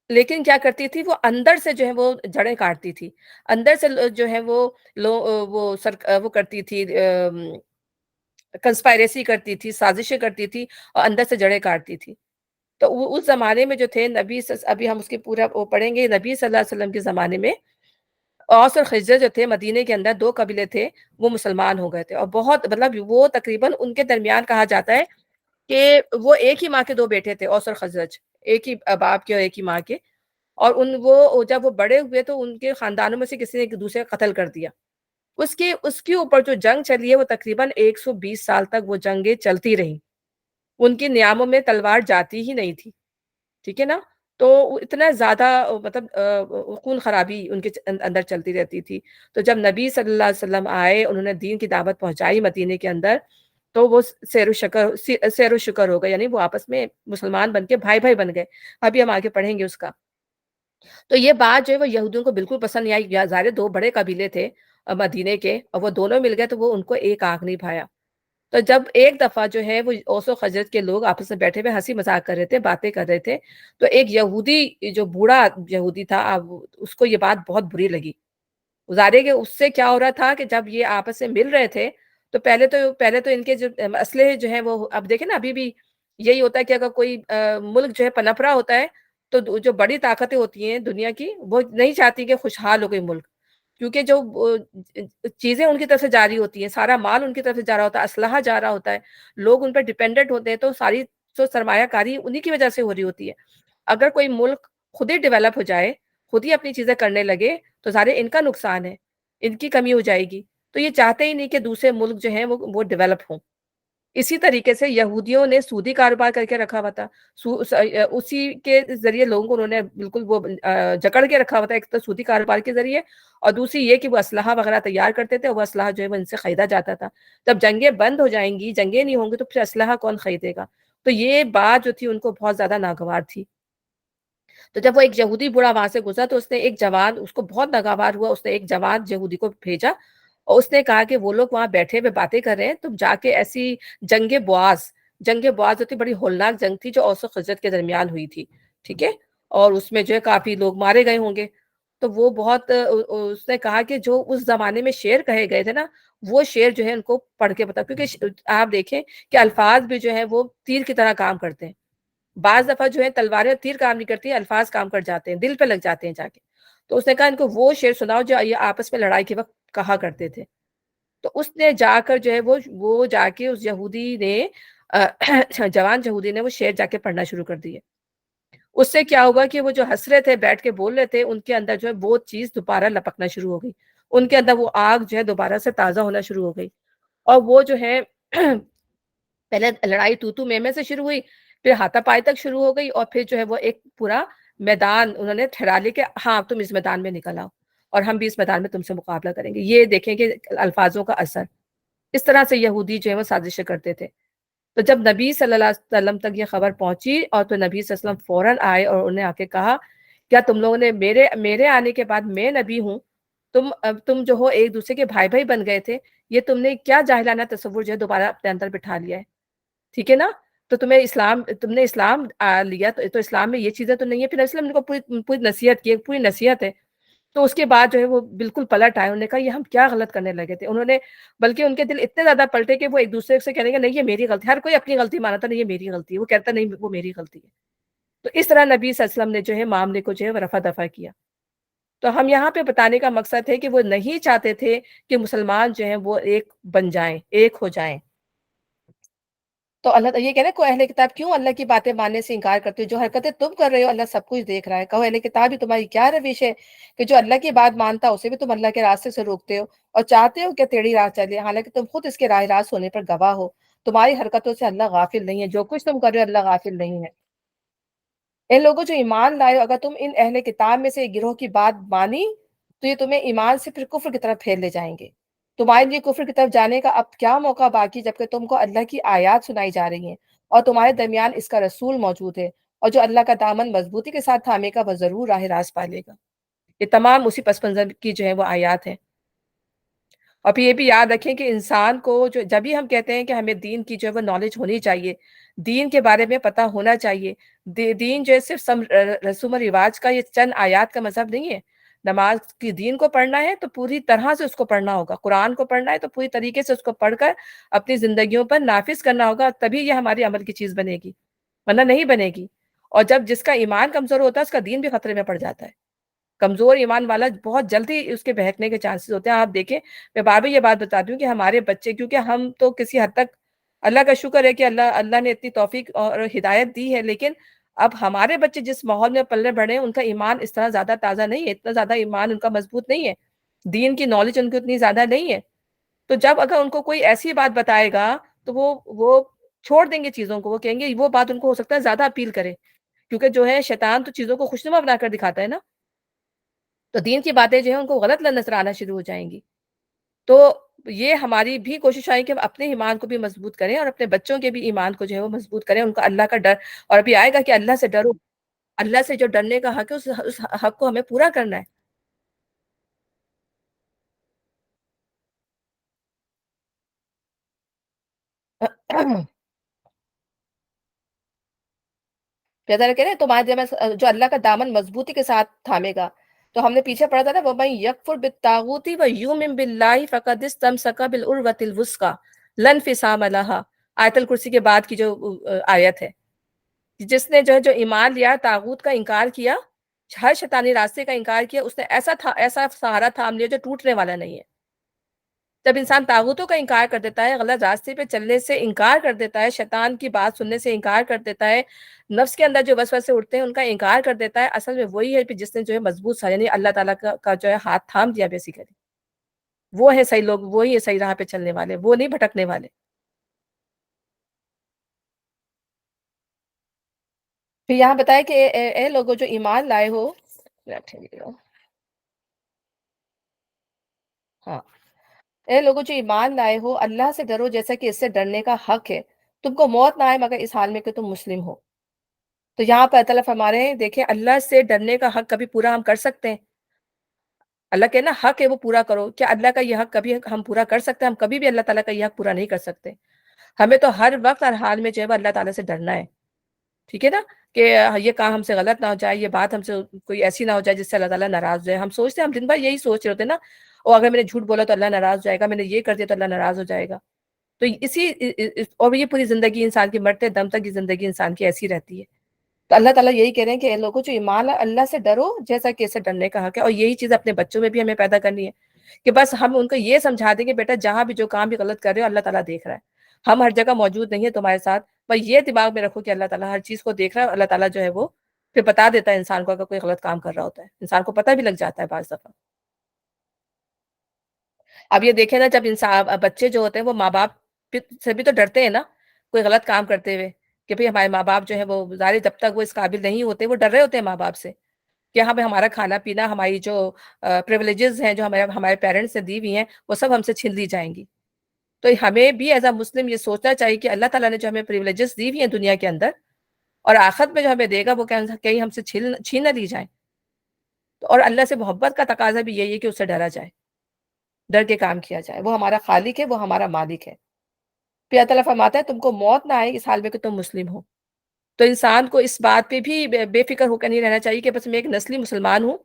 لیکن کیا کرتی تھی، وہ اندر سے جو ہے وہ جڑیں کاٹتی تھی، اندر سے جو ہے وہ وہ کرتی تھی، کنسپائریسی کرتی تھی، سازشیں کرتی تھی، اور اندر سے جڑیں کاٹتی تھی، تو وہ اس زمانے میں جو تھے ابھی ہم اس کے پورا وہ پڑھیں گے، نبی صلی اللہ علیہ وسلم کے زمانے میں اوس اور خزرج جو تھے، مدینے کے اندر دو قبیلے تھے، وہ مسلمان ہو گئے تھے، اور بہت مطلب وہ تقریباً ان کے درمیان کہا جاتا ہے کہ وہ ایک ہی ماں کے دو بیٹے تھے، اوس اور خزرج، ایک ہی باپ کے اور ایک ہی ماں کے، اور وہ جب وہ بڑے ہوئے تو ان کے خاندانوں میں سے کسی نے ایک دوسرے کا قتل کر دیا، اس کے اوپر جو جنگ چلی ہے وہ تقریباً 120 سال تک وہ جنگیں چلتی رہیں، ان کی نیاموں میں تلوار جاتی ہی نہیں تھی، ٹھیک ہے نا، تو اتنا زیادہ مطلب خون خرابی ان کے اندر چلتی رہتی تھی، تو جب نبی صلی اللہ علیہ وسلم آئے، انہوں نے دین کی دعوت پہنچائی مدینے کے اندر، تو وہ سیر و شکر ہو گئے، یعنی وہ آپس میں مسلمان بن کے بھائی بھائی بن گئے، ابھی ہم آگے پڑھیں گے اس کا، تو یہ بات جو ہے وہ یہودیوں کو بالکل پسند نہیں آئی، یا ظاہر دو بڑے قبیلے تھے مدینے کے، اور وہ دونوں مل گئے تو وہ ان کو ایک آنکھ نہیں بھایا، تو جب ایک دفعہ جو ہے وہ اوس و خزرج کے لوگ آپس میں بیٹھے ہوئے ہنسی مذاق کر رہے تھے، باتیں کر رہے تھے، تو ایک یہودی جو بوڑھا یہودی تھا، اس کو یہ بات بہت بری لگی، ظاہر ہے کہ اس سے کیا ہو رہا تھا کہ جب یہ آپس میں مل رہے تھے تو پہلے تو ان کے جو اسلحے جو ہیں وہ، اب دیکھیں نا ابھی بھی یہی ہوتا ہے کہ اگر کوئی ملک جو ہے پنپ رہا ہوتا ہے تو جو بڑی طاقتیں ہوتی ہیں دنیا کی، وہ نہیں چاہتی کہ خوشحال ہو کوئی ملک، کیونکہ جو چیزیں ان کی طرف سے جاری ہوتی ہیں، سارا مال ان کی طرف سے جا رہا ہوتا ہے، اسلحہ جا رہا ہوتا ہے، لوگ ان پہ ڈیپینڈنٹ ہوتے ہیں، تو ساری جو سرمایہ کاری انہی کی وجہ سے ہو رہی ہوتی ہے، اگر کوئی ملک خود ہی ڈیولپ ہو جائے، خود ہی اپنی چیزیں کرنے لگے، تو سارے ان کا نقصان ہے، ان کی کمی ہو جائے گی، تو یہ چاہتے ہی نہیں کہ دوسرے ملک جو ہیں وہ ڈیولپ ہوں، اسی طریقے سے یہودیوں نے سودی کاروبار کر کے رکھا ہوا تھا، اسی کے ذریعے لوگوں کو انہوں نے بالکل وہ جکڑ کے رکھا ہوا تھا، ایک تو سودی کاروبار کے ذریعے، اور دوسری یہ کہ وہ اسلحہ وغیرہ تیار کرتے تھے، اور وہ اسلحہ جو ہے وہ ان سے خریدا جاتا تھا، جب جنگیں بند ہو جائیں گی، جنگیں نہیں ہوں گی، تو پھر اسلحہ کون خریدے گا، تو یہ بات جو تھی ان کو بہت زیادہ ناگوار تھی، تو جب وہ ایک یہودی بوڑھا وہاں سے گزرا تو اس نے ایک جوان، اس کو بہت ناگوار ہوا، اس نے ایک جوان یہودی کو بھیجا، اور اس نے کہا کہ وہ لوگ وہاں بیٹھے ہوئے باتیں کر رہے ہیں، تم جا کے ایسی جنگ بواز جو تھی، بڑی ہولناک جنگ تھی جو اوس و خزرج کے درمیان ہوئی تھی، ٹھیک ہے، اور اس میں جو ہے کافی لوگ مارے گئے ہوں گے، تو وہ بہت اس نے کہا کہ جو اس زمانے میں شعر کہے گئے تھے نا، وہ شعر جو ہے ان کو پڑھ کے بتا، کیونکہ آپ دیکھیں کہ الفاظ بھی جو ہے وہ تیر کی طرح کام کرتے ہیں، بعض دفعہ جو ہے تلواریں اور تیر کام نہیں کرتی ہیں، الفاظ کام کر جاتے ہیں، دل پہ لگ جاتے ہیں جا کے، تو اس نے کہا ان کو وہ شعر سناؤ جو یہ آپس میں لڑائی کے وقت کہا کرتے تھے، تو اس نے جا کر جو ہے وہ جا کے اس یہودی نے جوان یہودی نے وہ شعر جا کے پڑھنا شروع کر دیے، اس سے کیا ہوا کہ وہ جو ہنس رہے تھے بیٹھ کے بول رہے تھے ان کے اندر جو ہے وہ چیز دوبارہ لپکنا شروع ہو گئی، ان کے اندر وہ آگ جو ہے دوبارہ سے تازہ ہونا شروع ہو گئی، اور وہ جو ہے پہلے لڑائی تو میں سے شروع ہوئی، پھر ہاتھا پائی تک شروع ہو گئی، اور پھر جو ہے وہ ایک پورا میدان انہوں نے ٹھہرا لی کہ ہاں تم اس میدان میں نکل آؤ اور ہم بھی اس میدان میں تم سے مقابلہ کریں گے۔ یہ دیکھیں کہ الفاظوں کا اثر، اس طرح سے یہودی جو ہے وہ سازشیں کرتے تھے۔ تو جب نبی صلی اللہ علیہ وسلم تک یہ خبر پہنچی اور تو نبی صلی اللہ علیہ وسلم فوراً آئے اور انہیں آ کے کہا کیا تم لوگوں نے میرے آنے کے بعد، میں نبی ہوں، تم جو ہو ایک دوسرے کے بھائی بھائی بن گئے تھے، یہ تم نے کیا جاہلانہ تصور جو ہے دوبارہ اپنے اندر بٹھا لیا ہے، ٹھیک ہے نا؟ تو تم نے اسلام لیا تو اسلام میں یہ چیزیں تو نہیں ہے۔ پھر اسلام نے کو پوری نصیحت کی، پوری نصیحت ہے۔ تو اس کے بعد جو ہے وہ بالکل پلٹ آئے، انہوں نے کہا یہ ہم کیا غلط کرنے لگے تھے، انہوں نے بلکہ ان کے دل اتنے زیادہ پلٹے کہ وہ ایک دوسرے سے کہنے گے نہیں یہ میری غلطی، ہر کوئی اپنی غلطی مانتا نہیں یہ میری غلطی ہے، وہ کہتا نہیں وہ میری غلطی ہے۔ تو اس طرح نبی صلی اللہ علیہ وسلم نے جو ہے معاملے کو جو ہے وہ رفع دفع کیا۔ تو ہم یہاں پہ بتانے کا مقصد ہے کہ وہ نہیں چاہتے تھے کہ مسلمان جو ہیں وہ ایک بن جائیں، ایک ہو جائیں۔ تو اللہ تعالیٰ یہ کہہ رہے ہیں، کو اہل کتاب کیوں اللہ کی باتیں ماننے سے انکار کرتے ہو؟ جو حرکتیں تم کر رہے ہو اللہ سب کچھ دیکھ رہا ہے۔ کہو اہل کتاب ہی تمہاری کیا روش ہے کہ جو اللہ کی بات مانتا ہے اسے بھی تم اللہ کے راستے سے روکتے ہو اور چاہتے ہو کہ ٹیڑھی راہ چلے، حالانکہ تم خود اس کے راہ راست ہونے پر گواہ ہو۔ تمہاری حرکتوں سے اللہ غافل نہیں ہے، جو کچھ تم کر رہے ہو اللہ غافل نہیں ہے۔ ان لوگوں جو ایمان لائے ہو، اگر تم ان اہل کتاب میں سے ایک گروہ کی بات مانی تو یہ تمہیں ایمان سے پھر کفر کی طرف پھیر لے جائیں گے۔ تمہارے لیے کفر کی طرف جانے کا اب کیا موقع باقی جبکہ تم کو اللہ کی آیات سنائی جا رہی ہیں اور تمہارے درمیان اس کا رسول موجود ہے، اور جو اللہ کا دامن مضبوطی کے ساتھ تھامے گا وہ ضرور راہ راست پالے گا۔ یہ تمام اسی پس منظر کی جو ہے وہ آیات ہیں۔ اور پھر یہ بھی یاد رکھیں کہ انسان کو جو جب بھی ہم کہتے ہیں کہ ہمیں دین کی جو ہے وہ نالج ہونی چاہیے، دین کے بارے میں پتہ ہونا چاہیے، دین جو ہے صرف رسوم و رواج کا یہ چند آیات کا مذہب نہیں ہے۔ نماز کی دین کو پڑھنا ہے تو پوری طرح سے اس کو پڑھنا ہوگا، قرآن کو پڑھنا ہے تو پوری طریقے سے اس کو پڑھ کر اپنی زندگیوں پر نافذ کرنا ہوگا، تبھی یہ ہماری عمل کی چیز بنے گی، ورنہ نہیں بنے گی۔ اور جب جس کا ایمان کمزور ہوتا ہے اس کا دین بھی خطرے میں پڑ جاتا ہے۔ کمزور ایمان والا بہت جلدی اس کے بہکنے کے چانسز ہوتے ہیں۔ آپ دیکھیں، میں بار بار یہ بات بتاتی ہوں کہ ہمارے بچے، کیونکہ ہم تو کسی حد تک اللہ کا شکر ہے کہ اللہ نے اتنی توفیق اور ہدایت دی ہے، لیکن اب ہمارے بچے جس ماحول میں پلے بڑھے ہیں ان کا ایمان اس طرح زیادہ تازہ نہیں ہے، اتنا زیادہ ایمان ان کا مضبوط نہیں ہے، دین کی نالج ان کو اتنی زیادہ نہیں ہے۔ تو جب اگر ان کو کوئی ایسی بات بتائے گا تو وہ چھوڑ دیں گے چیزوں کو، وہ کہیں گے وہ بات ان کو ہو سکتا ہے زیادہ اپیل کرے، کیونکہ جو ہے شیطان تو چیزوں کو خوشنما بنا کر دکھاتا ہے نا، تو دین کی باتیں جو ہیں ان کو غلط نظر آنا شروع ہو جائیں گی۔ تو یہ ہماری بھی کوشش آئی کہ ہم اپنے ایمان کو بھی مضبوط کریں اور اپنے بچوں کے بھی ایمان کو جو ہے وہ مضبوط کریں، ان کا اللہ کا ڈر، اور ابھی آئے گا کہ اللہ سے ڈرو، اللہ سے جو ڈرنے کا حق ہے اس حق کو ہمیں پورا کرنا ہے۔ جیسا کہہ رہے ہیں تمہارے دل میں جو اللہ کا دامن مضبوطی کے ساتھ تھامے گا، تو ہم نے پیچھے پڑھا تھا نا وَمَن يَكْفُرْ بِالطَّاغُوتِ وَيُؤْمِن بِاللَّهِ فَقَدِ اسْتَمْسَكَ بِالْعُرْوَةِ الْوُثْقَىٰ لَا انفصام لَهَا، آیت الکرسی کے بعد کی جو آیت ہے، جس نے جو ایمان لیا، طاغوت کا انکار کیا، ہر شیطانی راستے کا انکار کیا، اس نے ایسا سہارا تھام لیا جو ٹوٹنے والا نہیں ہے۔ جب انسان طاغوتوں کا انکار کر دیتا ہے، غلط راستے پہ چلنے سے انکار کر دیتا ہے، شیطان کی بات سننے سے انکار کر دیتا ہے، نفس کے اندر جو وسوسے اٹھتے ہیں ان کا انکار کر دیتا ہے، اصل میں وہی ہے کہ جس نے جو ہے مضبوط سا یعنی اللہ تعالیٰ کا جو ہے ہاتھ تھام دیا بیسیکلی، وہ ہے صحیح لوگ، وہی ہے صحیح راہ پہ چلنے والے، وہ نہیں بھٹکنے والے۔ پھر یہاں بتایا کہ اے لوگوں جو ایمان لائے ہو، ہاں، اے لوگوں جو ایمان لائے ہو اللہ سے ڈرو جیسا کہ اس سے ڈرنے کا حق ہے، تم کو موت نہ آئے مگر اس حال میں کہ تم مسلم ہو۔ تو یہاں پر اللہ تعالیٰ فرما رہے ہیں دیکھیں اللہ سے ڈرنے کا حق کبھی پورا ہم کر سکتے ہیں؟ اللہ کے نا حق ہے وہ پورا کرو، کیا اللہ کا یہ حق کبھی ہم پورا کر سکتے ہیں؟ ہم کبھی بھی اللہ تعالیٰ کا یہ حق پورا نہیں کر سکتے۔ ہمیں تو ہر وقت ہر حال میں جو ہے وہ اللہ تعالیٰ سے ڈرنا ہے، ٹھیک ہے نا؟ کہ یہ کام ہم سے غلط نہ ہو جائے، یہ بات ہم سے کوئی ایسی نہ ہو جائے جس سے اللہ تعالیٰ ناراض ہو جائے۔ ہم سوچتے ہیں، ہم دن بھر یہی سوچ رہے ہوتے ہیں نا، اور اگر میں نے جھوٹ بولا تو اللہ ناراض ہو جائے گا، میں نے یہ کر دیا تو اللہ ناراض ہو جائے گا۔ تو اور یہ پوری زندگی انسان کی، مرتے دم تک کی زندگی انسان کی ایسی رہتی ہے۔ تو اللہ تعالیٰ یہی کہہ رہے ہیں کہ اے لوگوں جو ایمان ہے اللہ سے ڈرو جیسا کہ اسے ڈرنے کا حق ہے، اور یہی چیز اپنے بچوں میں بھی ہمیں پیدا کرنی ہے کہ بس ہم ان کو یہ سمجھا دیں کہ بیٹا جہاں بھی جو کام بھی غلط کر رہے ہو اللہ تعالیٰ دیکھ رہا ہے، ہم ہر جگہ موجود نہیں ہے تمہارے ساتھ، پر یہ دماغ میں رکھو کہ اللہ تعالیٰ ہر چیز کو دیکھ رہا ہے، اور اللہ تعالیٰ جو ہے وہ پھر بتا دیتا ہے انسان کو اگر کوئی غلط کام کر رہا ہوتا ہے، انسان کو پتہ بھی لگ جاتا ہے بعض دفعہ۔ اب یہ دیکھیں نا، جب انسان بچے جو ہوتے ہیں وہ ماں باپ سے بھی تو ڈرتے ہیں نا، کوئی غلط کام کرتے ہوئے، کہ بھئی ہمارے ماں باپ جو ہے وہ ظاہر ہے جب تک وہ اس قابل نہیں ہوتے وہ ڈر رہے ہوتے ہیں ماں باپ سے، کہ ہاں بھئی ہمارا کھانا پینا، ہماری جو پریویلیجز ہیں جو ہمارے ہمارے پیرنٹس نے دی ہوئی ہیں وہ سب ہم سے چھین لی جائیں گی۔ تو ہمیں بھی ایز اے مسلم یہ سوچنا چاہیے کہ اللہ تعالیٰ نے جو ہمیں پریویلیجز دی ہوئی ہیں دنیا کے اندر، اور آخرت میں جو ہمیں دے گا وہ کہیں ہم سے چھین نہ لی جائیں۔ اور اللہ سے محبت کا تقاضا بھی یہی ہے کہ اس سے ڈرا جائے، ڈر کے کام کیا جائے، وہ ہمارا خالق ہے، وہ ہمارا مالک ہے۔ پھر اللہ تعالیٰ فرماتا ہے تم کو موت نہ آئے اس حال میں کہ تم مسلم ہو۔ تو انسان کو اس بات پہ بھی بے فکر ہو کر نہیں رہنا چاہیے کہ بس میں ایک نسلی مسلمان ہوں،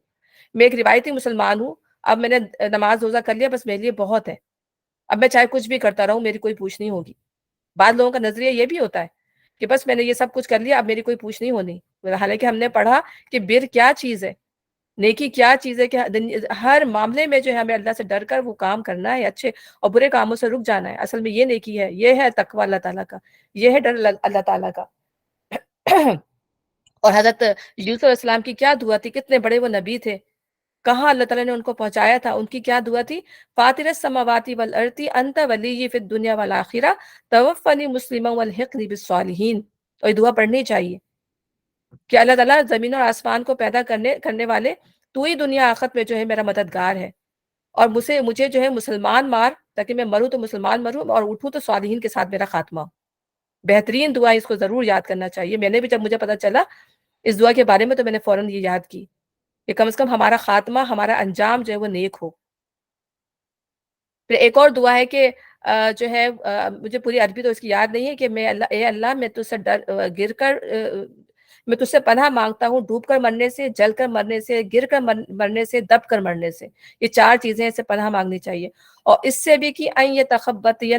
میں ایک روایتی مسلمان ہوں، اب میں نے نماز روزہ کر لیا بس میرے لیے بہت ہے، اب میں چاہے کچھ بھی کرتا رہوں میری کوئی پوچھ نہیں ہوگی۔ بعض لوگوں کا نظریہ یہ بھی ہوتا ہے کہ بس میں نے یہ سب کچھ کر لیا اب میری کوئی پوچھ نہیں ہونی، حالانکہ ہم نے پڑھا کہ بر کیا چیز ہے، نیکی کیا چیز ہے، کہ ہر معاملے میں جو ہے ہمیں اللہ سے ڈر کر وہ کام کرنا ہے، اچھے اور برے کاموں سے رک جانا ہے۔ اصل میں یہ نیکی ہے، یہ ہے تقوی اللہ تعالیٰ کا، یہ ہے ڈر اللہ تعالیٰ کا۔ اور حضرت یوسف علیہ السلام کی کیا دعا تھی، کتنے بڑے وہ نبی تھے، کہاں اللہ تعالیٰ نے ان کو پہنچایا تھا، ان کی کیا دعا تھی، فاطر السماوات والارض انت ولی فی الدنیا والآخرہ توفنی مسلما والحقنی بالصالحین۔ اور یہ دعا پڑھنی چاہیے کہ اللہ تعالیٰ زمین اور آسمان کو پیدا کرنے والے تو ہی دنیا آخرت میں جو ہے میرا مددگار ہے، اور مجھے جو ہے مسلمان مار تاکہ میں مروں تو مسلمان مروں اور اٹھوں تو صالحین کے ساتھ میرا خاتمہ ہو۔ بہترین دعا، اس کو ضرور یاد کرنا چاہیے۔ میں نے بھی جب مجھے پتا چلا اس دعا کے بارے میں تو میں نے فوراً یہ یاد کی کہ کم از کم ہمارا خاتمہ، ہمارا انجام جو ہے وہ نیک ہو۔ پھر ایک اور دعا ہے کہ جو ہے مجھے پوری عربی تو اس کی یاد نہیں ہے، کہ میں اے اللہ میں تجھ سے گر کر میں تجھ سے پناہ مانگتا ہوں ڈوب کر مرنے سے، جل کر مرنے سے، گر کر مرنے سے، دب کر مرنے سے۔ یہ چار چیزیں اسے پناہ مانگنی چاہیے، اور اس سے بھی کہ ان یتخبطنی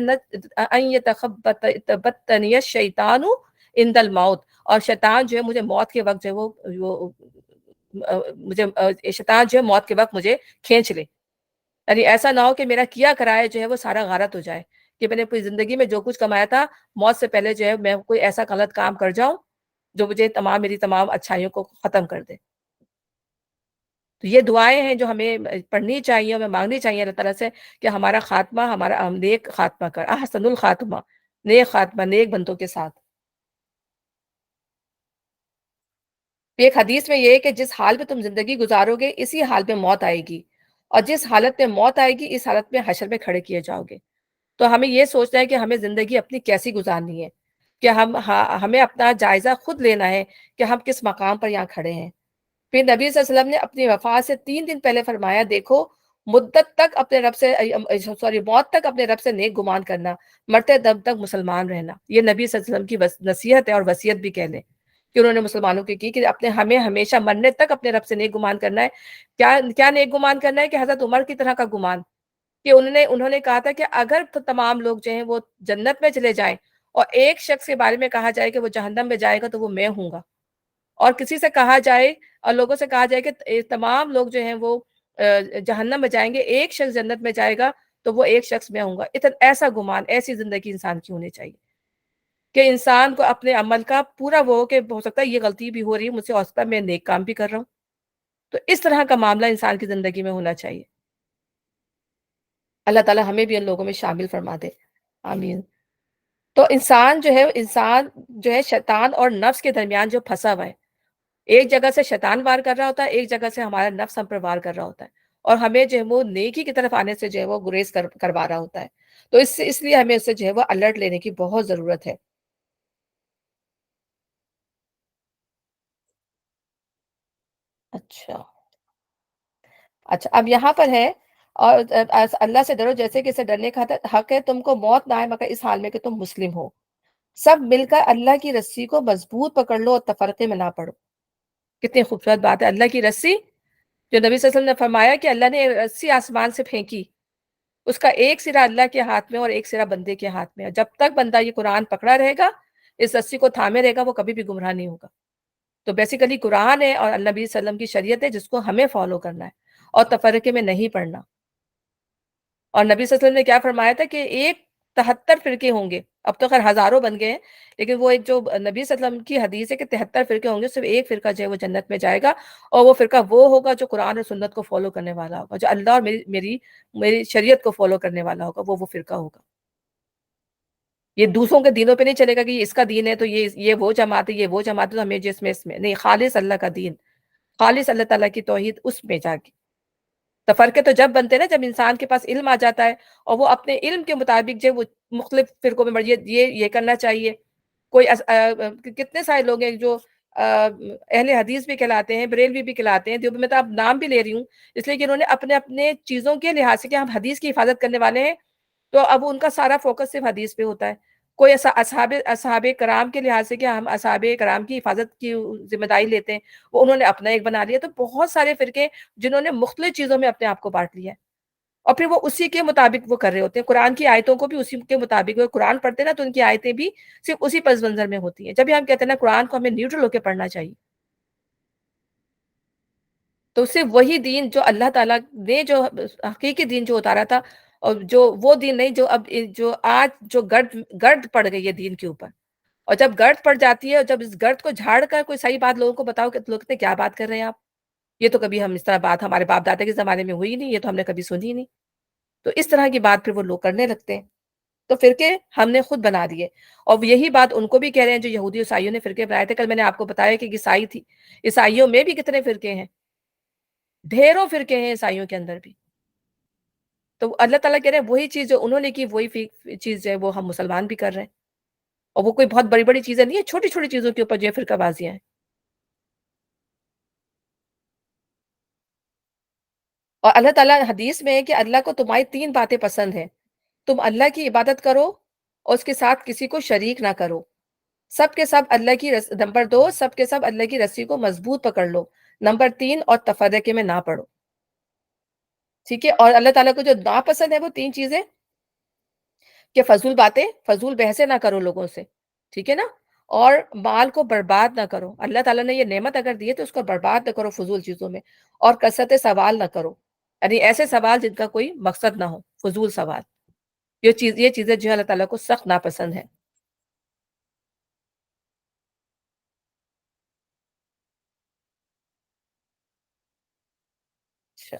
الشیطان عند الموت، اور شیطان جو ہے مجھے موت کے وقت جو ہے وہ مجھے شیطان جو ہے موت کے وقت مجھے کھینچ لے، یعنی ایسا نہ ہو کہ میرا کیا کرایا جو ہے وہ سارا غارت ہو جائے، کہ میں نے پوری زندگی میں جو کچھ کمایا تھا موت سے پہلے جو ہے میں کوئی ایسا غلط کام کر جاؤں جو مجھے میری تمام اچھائیوں کو ختم کر دے۔ تو یہ دعائیں ہیں جو ہمیں پڑھنی چاہیے، ہمیں مانگنی چاہیے اللہ تعالیٰ سے کہ ہمارا خاتمہ، ہمارا نیک خاتمہ کر، احسن الخاتمہ، نیک خاتمہ، نیک بندوں کے ساتھ۔ ایک حدیث میں یہ ہے کہ جس حال میں تم زندگی گزارو گے اسی حال میں موت آئے گی، اور جس حالت میں موت آئے گی اس حالت میں حشر میں کھڑے کیے جاؤ گے۔ تو ہمیں یہ سوچنا ہے کہ ہمیں زندگی اپنی کیسی گزارنی ہے، کہ ہمیں اپنا جائزہ خود لینا ہے کہ ہم کس مقام پر یہاں کھڑے ہیں۔ پھر نبی صلی اللہ علیہ وسلم نے اپنی وفات سے 3 دن پہلے فرمایا، دیکھو مدت تک اپنے رب سے موت تک اپنے رب سے نیک گمان کرنا، مرتے دم تک مسلمان رہنا۔ یہ نبی صلی اللہ علیہ وسلم کی نصیحت ہے، اور وصیت بھی کہہ لیں کہ انہوں نے مسلمانوں کی کہ ہمیں ہمیشہ مرنے تک اپنے رب سے نیک گمان کرنا ہے۔ کیا نیک گمان کرنا ہے؟ کہ حضرت عمر کی طرح کا گمان، کہ انہوں نے کہا تھا کہ اگر تمام لوگ جو ہیں وہ جنت میں چلے جائیں اور ایک شخص کے بارے میں کہا جائے کہ وہ جہنم میں جائے گا تو وہ میں ہوں گا، اور کسی سے کہا جائے اور لوگوں سے کہا جائے کہ تمام لوگ جو ہیں وہ جہنم میں جائیں گے، ایک شخص جنت میں جائے گا تو وہ ایک شخص میں ہوں گا۔ ایسا گمان، ایسی زندگی انسان کی ہونی چاہیے کہ انسان کو اپنے عمل کا پورا وہ ہو کہ ہو سکتا ہے یہ غلطی بھی ہو رہی ہے مجھ سے، ہو سکتا ہے میں نیک کام بھی کر رہا ہوں۔ تو اس طرح کا معاملہ انسان کی زندگی میں ہونا چاہیے۔ اللہ تعالیٰ ہمیں بھی ان لوگوں میں شامل فرما دے، آمین۔ تو انسان جو ہے شیطان اور نفس کے درمیان جو پھنسا ہوا ہے، ایک جگہ سے شیطان وار کر رہا ہوتا ہے، ایک جگہ سے ہمارا نفس ہم پر وار کر رہا ہوتا ہے، اور ہمیں جو ہے وہ نیکی کی طرف آنے سے جو ہے وہ گریز کروا رہا ہوتا ہے۔ تو اس لیے ہمیں اس سے جو ہے وہ الرٹ لینے کی بہت ضرورت ہے۔ اچھا اچھا، اب یہاں پر ہے، اور اللہ سے ڈرو جیسے کہ اسے ڈرنے کا حق ہے، تم کو موت نہ آئے مگر اس حال میں کہ تم مسلم ہو۔ سب مل کر اللہ کی رسی کو مضبوط پکڑ لو اور تفرقے میں نہ پڑو۔ کتنی خوبصورت بات ہے، اللہ کی رسی جو نبی صلی اللہ علیہ وسلم نے فرمایا کہ اللہ نے رسی آسمان سے پھینکی، اس کا ایک سرا اللہ کے ہاتھ میں اور ایک سرا بندے کے ہاتھ میں ہے۔ جب تک بندہ یہ قرآن پکڑا رہے گا، اس رسی کو تھامے رہے گا، وہ کبھی بھی گمراہ نہیں ہوگا۔ تو بیسیکلی قرآن ہے اور نبی صلی اللہ علیہ وسلم کی شریعت ہے جس کو ہمیں فالو کرنا ہے، اور تفرقے میں نہیں پڑنا۔ اور نبی صلی اللہ علیہ وسلم نے کیا فرمایا تھا کہ 73 فرقے ہوں گے، اب تو خیر ہزاروں بن گئے ہیں، لیکن وہ ایک جو نبی صلی اللہ علیہ وسلم کی حدیث ہے کہ 73 فرقے ہوں گے، صرف ایک فرقہ جو ہے وہ جنت میں جائے گا، اور وہ فرقہ وہ ہوگا جو قرآن اور سنت کو فالو کرنے والا ہوگا، جو اللہ اور میری شریعت کو فالو کرنے والا ہوگا، وہ فرقہ ہوگا۔ یہ دوسروں کے دینوں پہ نہیں چلے گا کہ یہ اس کا دین ہے تو یہ وہ جماعت ہے، یہ وہ جماعت ہے تو ہمیں اس میں نہیں، خالص اللہ کا دین، خالص اللہ تعالیٰ کی توحید، اس میں جا کے تو فرقے تو جب بنتے ہیں نا جب انسان کے پاس علم آ جاتا ہے اور وہ اپنے علم کے مطابق جو وہ مختلف فرقوں میں یہ کرنا چاہیے۔ کوئی کتنے سارے لوگ ہیں جو اہل حدیث بھی کہلاتے ہیں، بریلوی بھی کہلاتے ہیں، دیوبند میں تو اب نام بھی لے رہی ہوں، اس لیے کہ انہوں نے اپنے اپنے چیزوں کے لحاظ سے کہ ہم حدیث کی حفاظت کرنے والے ہیں، تو اب ان کا سارا فوکس صرف حدیث پہ ہوتا ہے۔ کوئی ایسا اصحاب کرام کے لحاظ سے کہ ہم اصحاب کرام کی حفاظت کی ذمہ داری لیتے ہیں، وہ انہوں نے اپنا ایک بنا لیا۔ تو بہت سارے فرقے جنہوں نے مختلف چیزوں میں اپنے آپ کو بانٹ لیا ہے، اور پھر وہ اسی کے مطابق وہ کر رہے ہوتے ہیں، قرآن کی آیتوں کو بھی اسی کے مطابق، وہ قرآن پڑھتے ہیں نا تو ان کی آیتیں بھی صرف اسی پس منظر میں ہوتی ہیں۔ جب بھی ہم کہتے ہیں نا قرآن کو ہمیں نیوٹرل ہو کے پڑھنا چاہیے، تو صرف وہی دین جو اللہ تعالیٰ نے جو حقیقی دین جو اتارا تھا، اور جو وہ دین نہیں جو اب جو آج جو گرد پڑ گئی ہے دین کے اوپر، اور جب گرد پڑ جاتی ہے اور جب اس گرد کو جھاڑ کر کوئی صحیح بات لوگوں کو بتاؤ کہ لوگ کہتے ہیں کیا بات کر رہے ہیں آپ، یہ تو کبھی ہم اس طرح بات ہمارے باپ دادا کے زمانے میں ہوئی نہیں، یہ تو ہم نے کبھی سنی نہیں، تو اس طرح کی بات پھر وہ لوگ کرنے لگتے ہیں۔ تو فرقے ہم نے خود بنا دیے، اور یہی بات ان کو بھی کہہ رہے ہیں جو یہودی عیسائیوں نے فرقے بنائے تھے۔ کل میں نے آپ کو بتایا کہ عیسائی تھی، عیسائیوں میں بھی کتنے فرقے ہیں، ڈھیروں فرقے ہیں عیسائیوں کے اندر بھی۔ تو اللہ تعالیٰ کہہ رہے ہیں وہی چیز جو انہوں نے کی، وہی چیز جو ہے وہ ہم مسلمان بھی کر رہے ہیں، اور وہ کوئی بہت بڑی بڑی چیزیں نہیں ہے، چھوٹی چھوٹی چیزوں کے اوپر جو ہے فرقہ بازیاں ہیں۔ اور اللہ تعالیٰ حدیث میں ہے کہ اللہ کو تمہاری 3 باتیں پسند ہیں: تم اللہ کی عبادت کرو اور اس کے ساتھ کسی کو شریک نہ کرو، سب کے سب اللہ کی نمبر 2، سب کے سب اللہ کی رسی کو مضبوط پکڑ لو، نمبر 3، اور تفرقے میں نہ پڑو۔ ٹھیک ہے، اور اللہ تعالیٰ کو جو ناپسند ہے وہ 3 چیزیں، کہ فضول باتیں، فضول بحثیں نہ کرو لوگوں سے، ٹھیک ہے نا، اور مال کو برباد نہ کرو، اللہ تعالیٰ نے یہ نعمت اگر دی ہے تو اس کو برباد نہ کرو فضول چیزوں میں، اور کثرت سوال نہ کرو، یعنی ایسے سوال جن کا کوئی مقصد نہ ہو، فضول سوال، یہ چیزیں جو ہے اللہ تعالیٰ کو سخت ناپسند ہیں۔ اچھا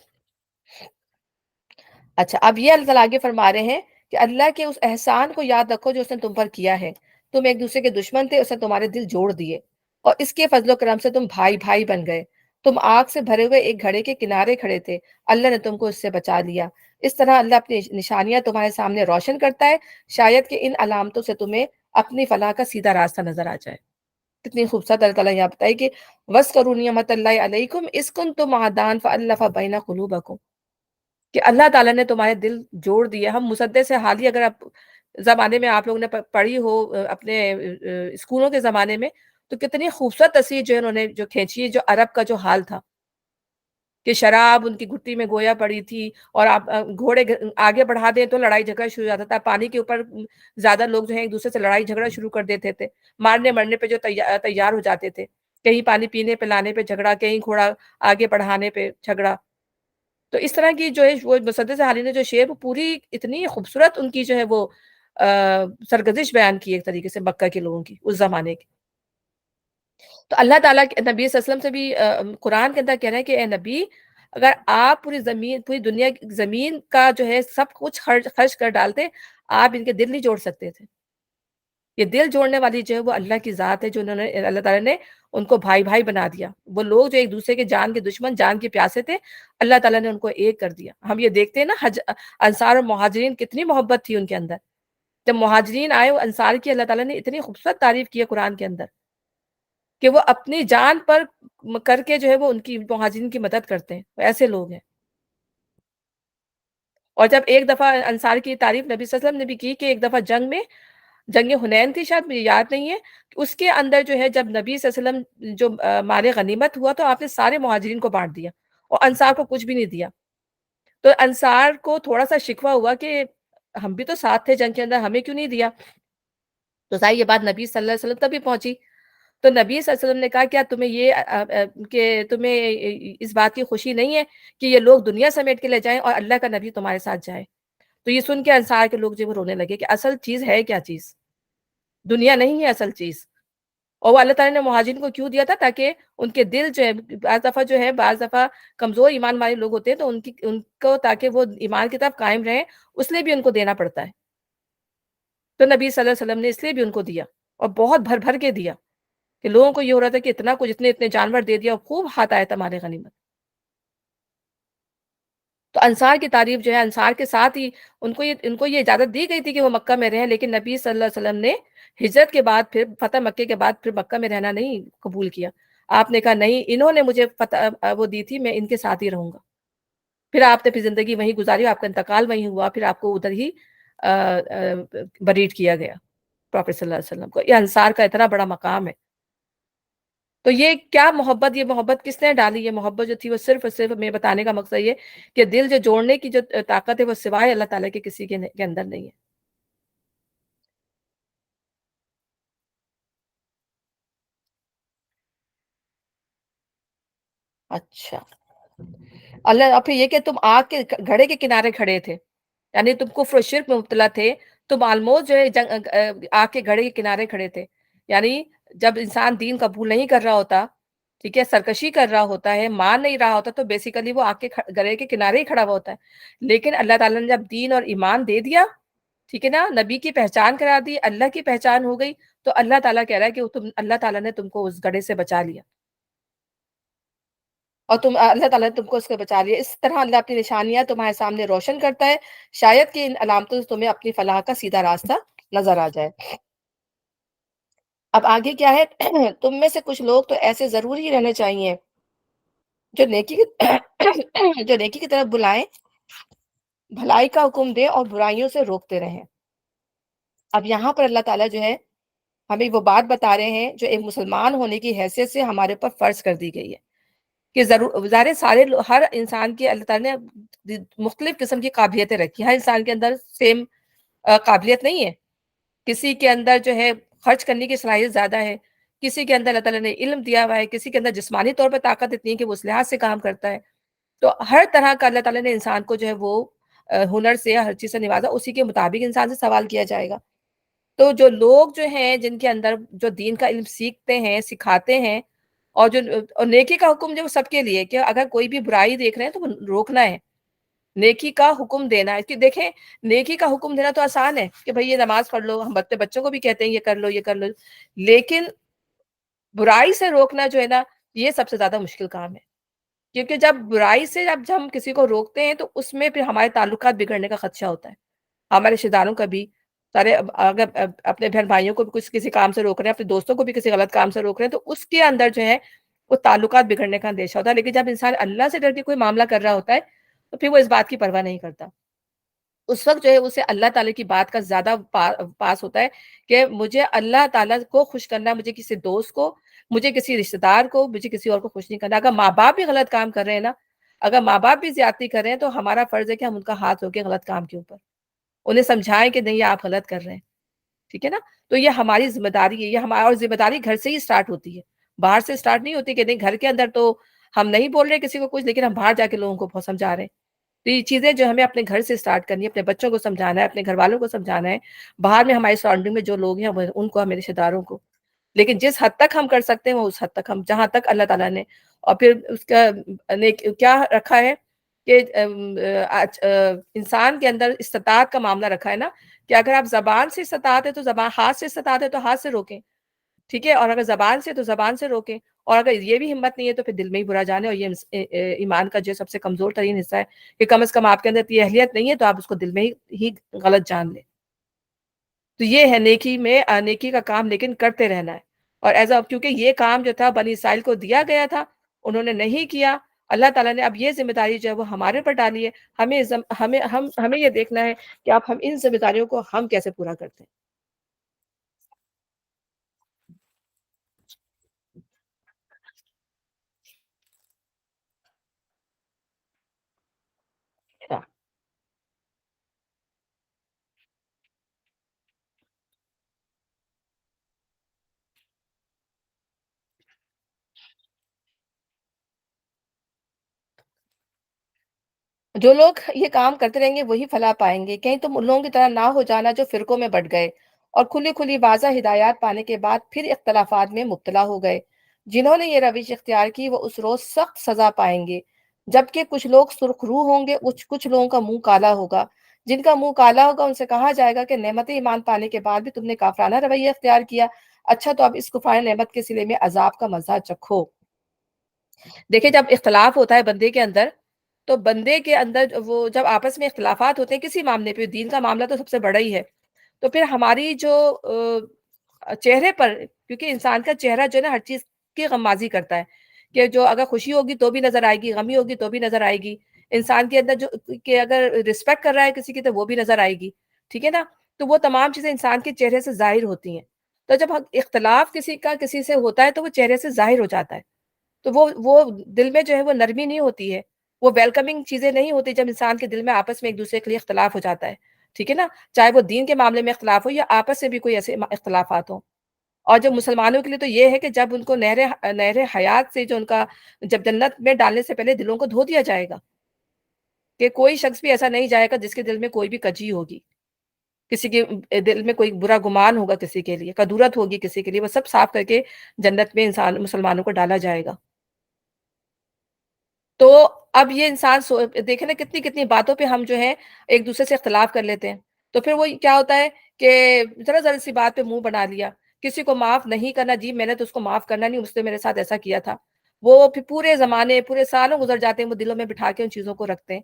اچھا، اب یہ اللہ تعالیٰ آگے فرما رہے ہیں کہ اللہ کے اس احسان کو یاد رکھو جو اس نے تم پر کیا ہے، تم ایک دوسرے کے دشمن تھے، اس نے تمہارے دل جوڑ دیے، اور اس کے فضل و کرم سے تم بھائی بھائی بن گئے، تم آگ سے بھرے ہوئے ایک گھڑے کے کنارے کھڑے تھے، اللہ نے تم کو اس سے بچا لیا۔ اس طرح اللہ اپنی نشانیاں تمہارے سامنے روشن کرتا ہے، شاید کہ ان علامتوں سے تمہیں اپنی فلاح کا سیدھا راستہ نظر آ جائے۔ کتنی خوبصورت اللہ تعالیٰ یہاں بتائی کہ وَاذْكُرُوا نِعْمَتَ اللَّهِ عَلَيْكُمْ إِذْ كُنتُمْ أَعْدَاءً فَأَلَّفَ بَيْنَ قُلُوبِكُمْ، کہ اللہ تعالیٰ نے تمہارے دل جوڑ دیے۔ ہم مسدس حالی اگر آپ زمانے میں آپ لوگوں نے پڑھی ہو اپنے اسکولوں کے زمانے میں، تو کتنی خوبصورت تصویر جو ہے انہوں نے جو کھینچی ہے، جو عرب کا جو حال تھا کہ شراب ان کی گھٹی میں گویا پڑی تھی، اور آپ گھوڑے آگے بڑھا دیں تو لڑائی جھگڑا شروع ہو جاتا تھا، پانی کے اوپر زیادہ لوگ جو ہیں ایک دوسرے سے لڑائی جھگڑا شروع کر دیتے تھے، مارنے مرنے پہ جو تیار ہو جاتے تھے، کہیں پانی پینے پلانے پہ جھگڑا، کہیں گھوڑا آگے بڑھانے پہ جھگڑا۔ تو اس طرح کی جو ہے وہ مسدس حالی نے جو شعر، وہ پوری اتنی خوبصورت ان کی جو ہے وہ سرگزش بیان کی ایک طریقے سے مکہ کے لوگوں کی اس زمانے کی۔ تو اللہ تعالیٰ کے نبی صلی اللہ علیہ وسلم سے بھی قرآن کے اندر کہہ رہے ہیں کہ اے نبی، اگر آپ پوری زمین، پوری دنیا زمین کا جو ہے سب کچھ خرچ کر ڈالتے، آپ ان کے دل نہیں جوڑ سکتے تھے۔ یہ دل جوڑنے والی جو ہے وہ اللہ کی ذات ہے، جو انہوں نے اللہ تعالیٰ نے ان کو بھائی بھائی بنا دیا۔ وہ لوگ جو ایک دوسرے کے جان کے دشمن، جان کے پیاسے تھے، اللہ تعالیٰ نے ان کو ایک کر دیا۔ ہم یہ دیکھتے ہیں نا انصار اور مہاجرین کتنی محبت تھی ان کے اندر، جب مہاجرین آئے وہ انصار کی، اللہ تعالیٰ نے اتنی خوبصورت تعریف کی ہے قرآن کے اندر کہ وہ اپنی جان پر کر کے جو ہے وہ ان کی مہاجرین کی مدد کرتے ہیں، وہ ایسے لوگ ہیں۔ اور جب ایک دفعہ انصار کی تعریف نبی صلی اللہ علیہ وسلم نے بھی کی کہ ایک دفعہ جنگ میں، جنگ حنین تھی شاید، مجھے یاد نہیں ہے، اس کے اندر جو ہے جب نبی صلی اللہ علیہ وسلم جو مال غنیمت ہوا تو آپ نے سارے مہاجرین کو بانٹ دیا اور انصار کو کچھ بھی نہیں دیا۔ تو انصار کو تھوڑا سا شکوہ ہوا کہ ہم بھی تو ساتھ تھے جنگ کے اندر، ہمیں کیوں نہیں دیا؟ تو ظاہر یہ بات نبی صلی اللہ علیہ وسلم تک بھی پہنچی، تو نبی صلی اللہ علیہ وسلم نے کہا کیا تمہیں کہ تمہیں اس بات کی خوشی نہیں ہے کہ یہ لوگ دنیا سمیٹ کے لے جائیں اور اللہ کا نبی تمہارے ساتھ جائے؟ تو یہ سن کے انصار کے لوگ جو وہ رونے لگے کہ اصل چیز ہے کیا چیز؟ دنیا نہیں ہے اصل چیز۔ اور وہ اللہ تعالیٰ نے مہاجرین کو کیوں دیا تھا؟ تاکہ ان کے دل جو ہے، بعض دفعہ کمزور ایمان والے لوگ ہوتے ہیں تو ان کو تاکہ وہ ایمان کی طرف قائم رہیں، اس لیے بھی ان کو دینا پڑتا ہے۔ تو نبی صلی اللہ علیہ وسلم نے اس لیے بھی ان کو دیا، اور بہت بھر بھر کے دیا، کہ لوگوں کو یہ ہو رہا تھا کہ اتنا کچھ، اتنے اتنے جانور دے دیا، اور خوب ہاتھ آیا تھا مال غنیمت۔ تو انصار کی تعریف جو ہے، انصار کے ساتھ ہی ان کو یہ اجازت دی گئی تھی کہ وہ مکہ میں رہیں، لیکن نبی صلی اللہ علیہ وسلم نے ہجرت کے بعد، پھر فتح مکے کے بعد، پھر مکہ میں رہنا نہیں قبول کیا۔ آپ نے کہا نہیں، انہوں نے مجھے فتح وہ دی تھی، میں ان کے ساتھ ہی رہوں گا۔ پھر آپ نے پھر زندگی وہیں گزاری، آپ کا انتقال وہیں ہوا، پھر آپ کو ادھر ہی بریڈ کیا گیا پروفیٹ صلی اللہ علیہ وسلم کو۔ یہ انصار کا اتنا بڑا مقام ہے۔ تو یہ کیا محبت، یہ محبت کس نے ڈالی؟ یہ محبت جو تھی وہ صرف اور صرف میں بتانے کا مقصد یہ کہ دل جو جوڑنے کی جو طاقت ہے وہ سوائے اللہ تعالیٰ کے کسی کے اندر نہیں ہے۔ اچھا، اللہ، اور پھر یہ کہ تم آگ کے گھڑے کے کنارے کھڑے تھے، یعنی تم کفر و شرک میں مبتلا تھے، تم آلموسٹ جو ہے آگ کے گھڑے کے کنارے کھڑے تھے۔ یعنی جب انسان دین قبول نہیں کر رہا ہوتا، ٹھیک ہے، سرکشی کر رہا ہوتا ہے، مان نہیں رہا ہوتا، تو بیسیکلی وہ آگ کے گھڑے کے کنارے ہی کھڑا ہوا ہوتا ہے۔ لیکن اللہ تعالیٰ نے جب دین اور ایمان دے دیا، ٹھیک ہے نا، نبی کی پہچان کرا دی، اللہ کی پہچان ہو گئی، تو اللہ تعالیٰ کہہ رہا ہے کہ اللہ تعالیٰ نے تم کو اس گڑھے سے بچا لیا، اور اللہ تعالیٰ نے تم کو اس سے بچا لیا۔ اس طرح اللہ اپنی نشانیاں تمہارے سامنے روشن کرتا ہے، شاید کہ ان علامتوں سے تمہیں اپنی فلاح کا سیدھا راستہ نظر آ جائے۔ اب آگے کیا ہے؟ تم میں سے کچھ لوگ تو ایسے ضرور ہی رہنے چاہیے جو نیکی جو نیکی کی طرف بلائیں، بھلائی کا حکم دیں اور برائیوں سے روکتے رہیں۔ اب یہاں پر اللہ تعالیٰ جو ہے ہمیں وہ بات بتا رہے ہیں جو ایک مسلمان ہونے کی حیثیت سے ہمارے اوپر فرض کر دی گئی ہے، کہ ضرور ظاہر ہر انسان کے اللہ تعالیٰ نے مختلف قسم کی قابلیتیں رکھی ہیں، ہر انسان کے اندر سیم قابلیت نہیں ہے۔ کسی کے اندر جو ہے خرچ کرنے کی صلاحیت زیادہ ہے، کسی کے اندر اللہ تعالیٰ نے علم دیا ہوا ہے، کسی کے اندر جسمانی طور پہ طاقت اتنی ہے کہ وہ اس لحاظ سے کام کرتا ہے۔ تو ہر طرح کا اللہ تعالیٰ نے انسان کو جو ہے وہ ہنر سے، ہر چیز سے نوازا، اسی کے مطابق انسان سے سوال کیا جائے گا۔ تو جو لوگ جو ہیں جن کے اندر جو دین کا علم سیکھتے ہیں، سکھاتے ہیں، اور اور نیکی کا حکم جو سب کے لیے، کہ اگر کوئی بھی برائی دیکھ رہے ہیں تو وہ روکنا ہے، نیکی کا حکم دینا ہے۔ کہ دیکھیں، نیکی کا حکم دینا تو آسان ہے کہ بھئی یہ نماز پڑھ لو، ہم بچوں کو بھی کہتے ہیں یہ کر لو، یہ کر لو، لیکن برائی سے روکنا جو ہے نا، یہ سب سے زیادہ مشکل کام ہے۔ کیونکہ جب برائی سے جب ہم کسی کو روکتے ہیں تو اس میں پھر ہمارے تعلقات بگڑنے کا خدشہ ہوتا ہے، ہمارے رشتے داروں کا بھی، سارے اگر اپنے بہن بھائیوں کو بھی کچھ کسی کام سے روک رہے ہیں، اپنے دوستوں کو بھی کسی غلط کام سے روک رہے ہیں، تو اس کے اندر جو ہے وہ تعلقات بگڑنے کا اندیشہ ہوتا ہے۔ لیکن جب انسان اللہ سے ڈر کے کوئی معاملہ کر رہا ہوتا ہے تو پھر وہ اس بات کی پرواہ نہیں کرتا، اس وقت جو ہے اسے اللہ تعالیٰ کی بات کا زیادہ پاس ہوتا ہے، کہ مجھے اللہ تعالیٰ کو خوش کرنا ہے، مجھے کسی دوست کو، مجھے کسی رشتے دار کو، مجھے کسی اور کو خوش نہیں کرنا۔ اگر ماں باپ بھی غلط کام کر رہے ہیں نا، اگر ماں باپ بھی زیادتی کر رہے ہیں، تو ہمارا فرض ہے کہ ہم ان کا ہاتھ روکیں غلط کام کے اوپر، انہیں سمجھائیں کہ نہیں آپ غلط کر رہے ہیں، ٹھیک ہے نا۔ تو یہ ہماری ذمہ داری ہے، یہ ہماری، اور ذمہ داری گھر سے ہی اسٹارٹ ہوتی ہے، باہر سے اسٹارٹ نہیں ہوتی، کہ نہیں گھر کے اندر تو ہم نہیں بول رہے کسی کو کچھ، لیکن ہم باہر جا کے لوگوں کو بہت سمجھا رہے ہیں۔ تو یہ چیزیں جو ہمیں اپنے گھر سے اسٹارٹ کرنی ہے، اپنے بچوں کو سمجھانا ہے، اپنے گھر والوں کو سمجھانا ہے، باہر میں ہماری سراؤنڈنگ میں جو لوگ ہیں ان کو، ہمارے رشتے داروں کو۔ لیکن جس حد تک ہم کر سکتے ہیں وہ اس حد تک ہم، جہاں تک اللہ تعالیٰ نے، اور پھر اس کا کیا رکھا ہے کہ انسان کے اندر استطاعت کا معاملہ رکھا ہے نا، کہ اگر آپ زبان سے استطاعت ہے تو زبان، ہاتھ سے استطاعت ہے تو ہاتھ سے روکیں، ٹھیک ہے، اور اگر زبان سے تو زبان سے روکیں، اور اگر یہ بھی ہمت نہیں ہے تو پھر دل میں ہی برا جانے، اور یہ ایمان کا جو سب سے کمزور ترین حصہ ہے، کہ کم از کم آپ کے اندر یہ اہلیت نہیں ہے تو آپ اس کو دل میں ہی غلط جان لیں۔ تو یہ ہے نیکی میں، نیکی کا کام لیکن کرتے رہنا ہے، اور کیونکہ یہ کام جو تھا بنی اسرائیل کو دیا گیا تھا، انہوں نے نہیں کیا، اللہ تعالیٰ نے اب یہ ذمہ داری جو ہے وہ ہمارے پر ڈالی ہے، ہمیں یہ دیکھنا ہے کہ اب ہم ان ذمہ داریوں کو ہم کیسے پورا کرتے ہیں۔ جو لوگ یہ کام کرتے رہیں گے وہی فلاح پائیں گے، کہیں تم ان لوگوں کی طرح نہ ہو جانا جو فرقوں میں بٹ گئے اور کھلی کھلی واضح ہدایات پانے کے بعد پھر اختلافات میں مبتلا ہو گئے۔ جنہوں نے یہ روش اختیار کی وہ اس روز سخت سزا پائیں گے، جبکہ کچھ لوگ سرخ روح ہوں گے، کچھ لوگوں کا منہ کالا ہوگا۔ جن کا منہ کالا ہوگا ان سے کہا جائے گا کہ نعمت ایمان پانے کے بعد بھی تم نے کافرانہ رویہ اختیار کیا، اچھا تو اب اس کفار نعمت کے صلے میں عذاب کا مزہ چکھو۔ دیکھیں جب اختلاف ہوتا ہے بندے کے اندر، تو بندے کے اندر وہ جب آپس میں اختلافات ہوتے ہیں کسی معاملے پہ، دین کا معاملہ تو سب سے بڑا ہی ہے، تو پھر ہماری جو چہرے پر، کیونکہ انسان کا چہرہ جو ہے نا ہر چیز کی غمازی کرتا ہے، کہ جو اگر خوشی ہوگی تو بھی نظر آئے گی، غمی ہوگی تو بھی نظر آئے گی، انسان کے اندر جو کہ اگر رسپیکٹ کر رہا ہے کسی کی تو وہ بھی نظر آئے گی، ٹھیک ہے نا؟ تو وہ تمام چیزیں انسان کے چہرے سے ظاہر ہوتی ہیں۔ تو جب اختلاف کسی کا کسی سے ہوتا ہے تو وہ چہرے سے ظاہر ہو جاتا ہے، تو وہ دل میں جو ہے وہ نرمی نہیں ہوتی ہے، وہ ویلکمنگ چیزیں نہیں ہوتی جب انسان کے دل میں آپس میں ایک دوسرے کے لیے اختلاف ہو جاتا ہے، ٹھیک ہے نا؟ چاہے وہ دین کے معاملے میں اختلاف ہو یا آپس سے بھی کوئی ایسے اختلافات ہوں۔ اور جو مسلمانوں کے لیے تو یہ ہے کہ جب ان کو نہر حیات سے جو ان کا جب جنت میں ڈالنے سے پہلے دلوں کو دھو دیا جائے گا، کہ کوئی شخص بھی ایسا نہیں جائے گا جس کے دل میں کوئی بھی کجی ہوگی، کسی کے دل میں کوئی برا گمان ہوگا، کسی کے لیے کدورت ہوگی، کسی کے لیے وہ سب صاف کر کے جنت میں انسان مسلمانوں کو ڈالا جائے گا۔ تو اب یہ انسان دیکھیں نا کتنی کتنی باتوں پہ ہم جو ہے ایک دوسرے سے اختلاف کر لیتے ہیں، تو پھر وہ کیا ہوتا ہے کہ ذرا ذرا سی بات پہ منہ بنا لیا، کسی کو معاف نہیں کرنا، جی میں نے تو اس کو معاف کرنا نہیں، اس نے میرے ساتھ ایسا کیا تھا، وہ پھر پورے زمانے پورے سالوں گزر جاتے ہیں، وہ دلوں میں بٹھا کے ان چیزوں کو رکھتے ہیں۔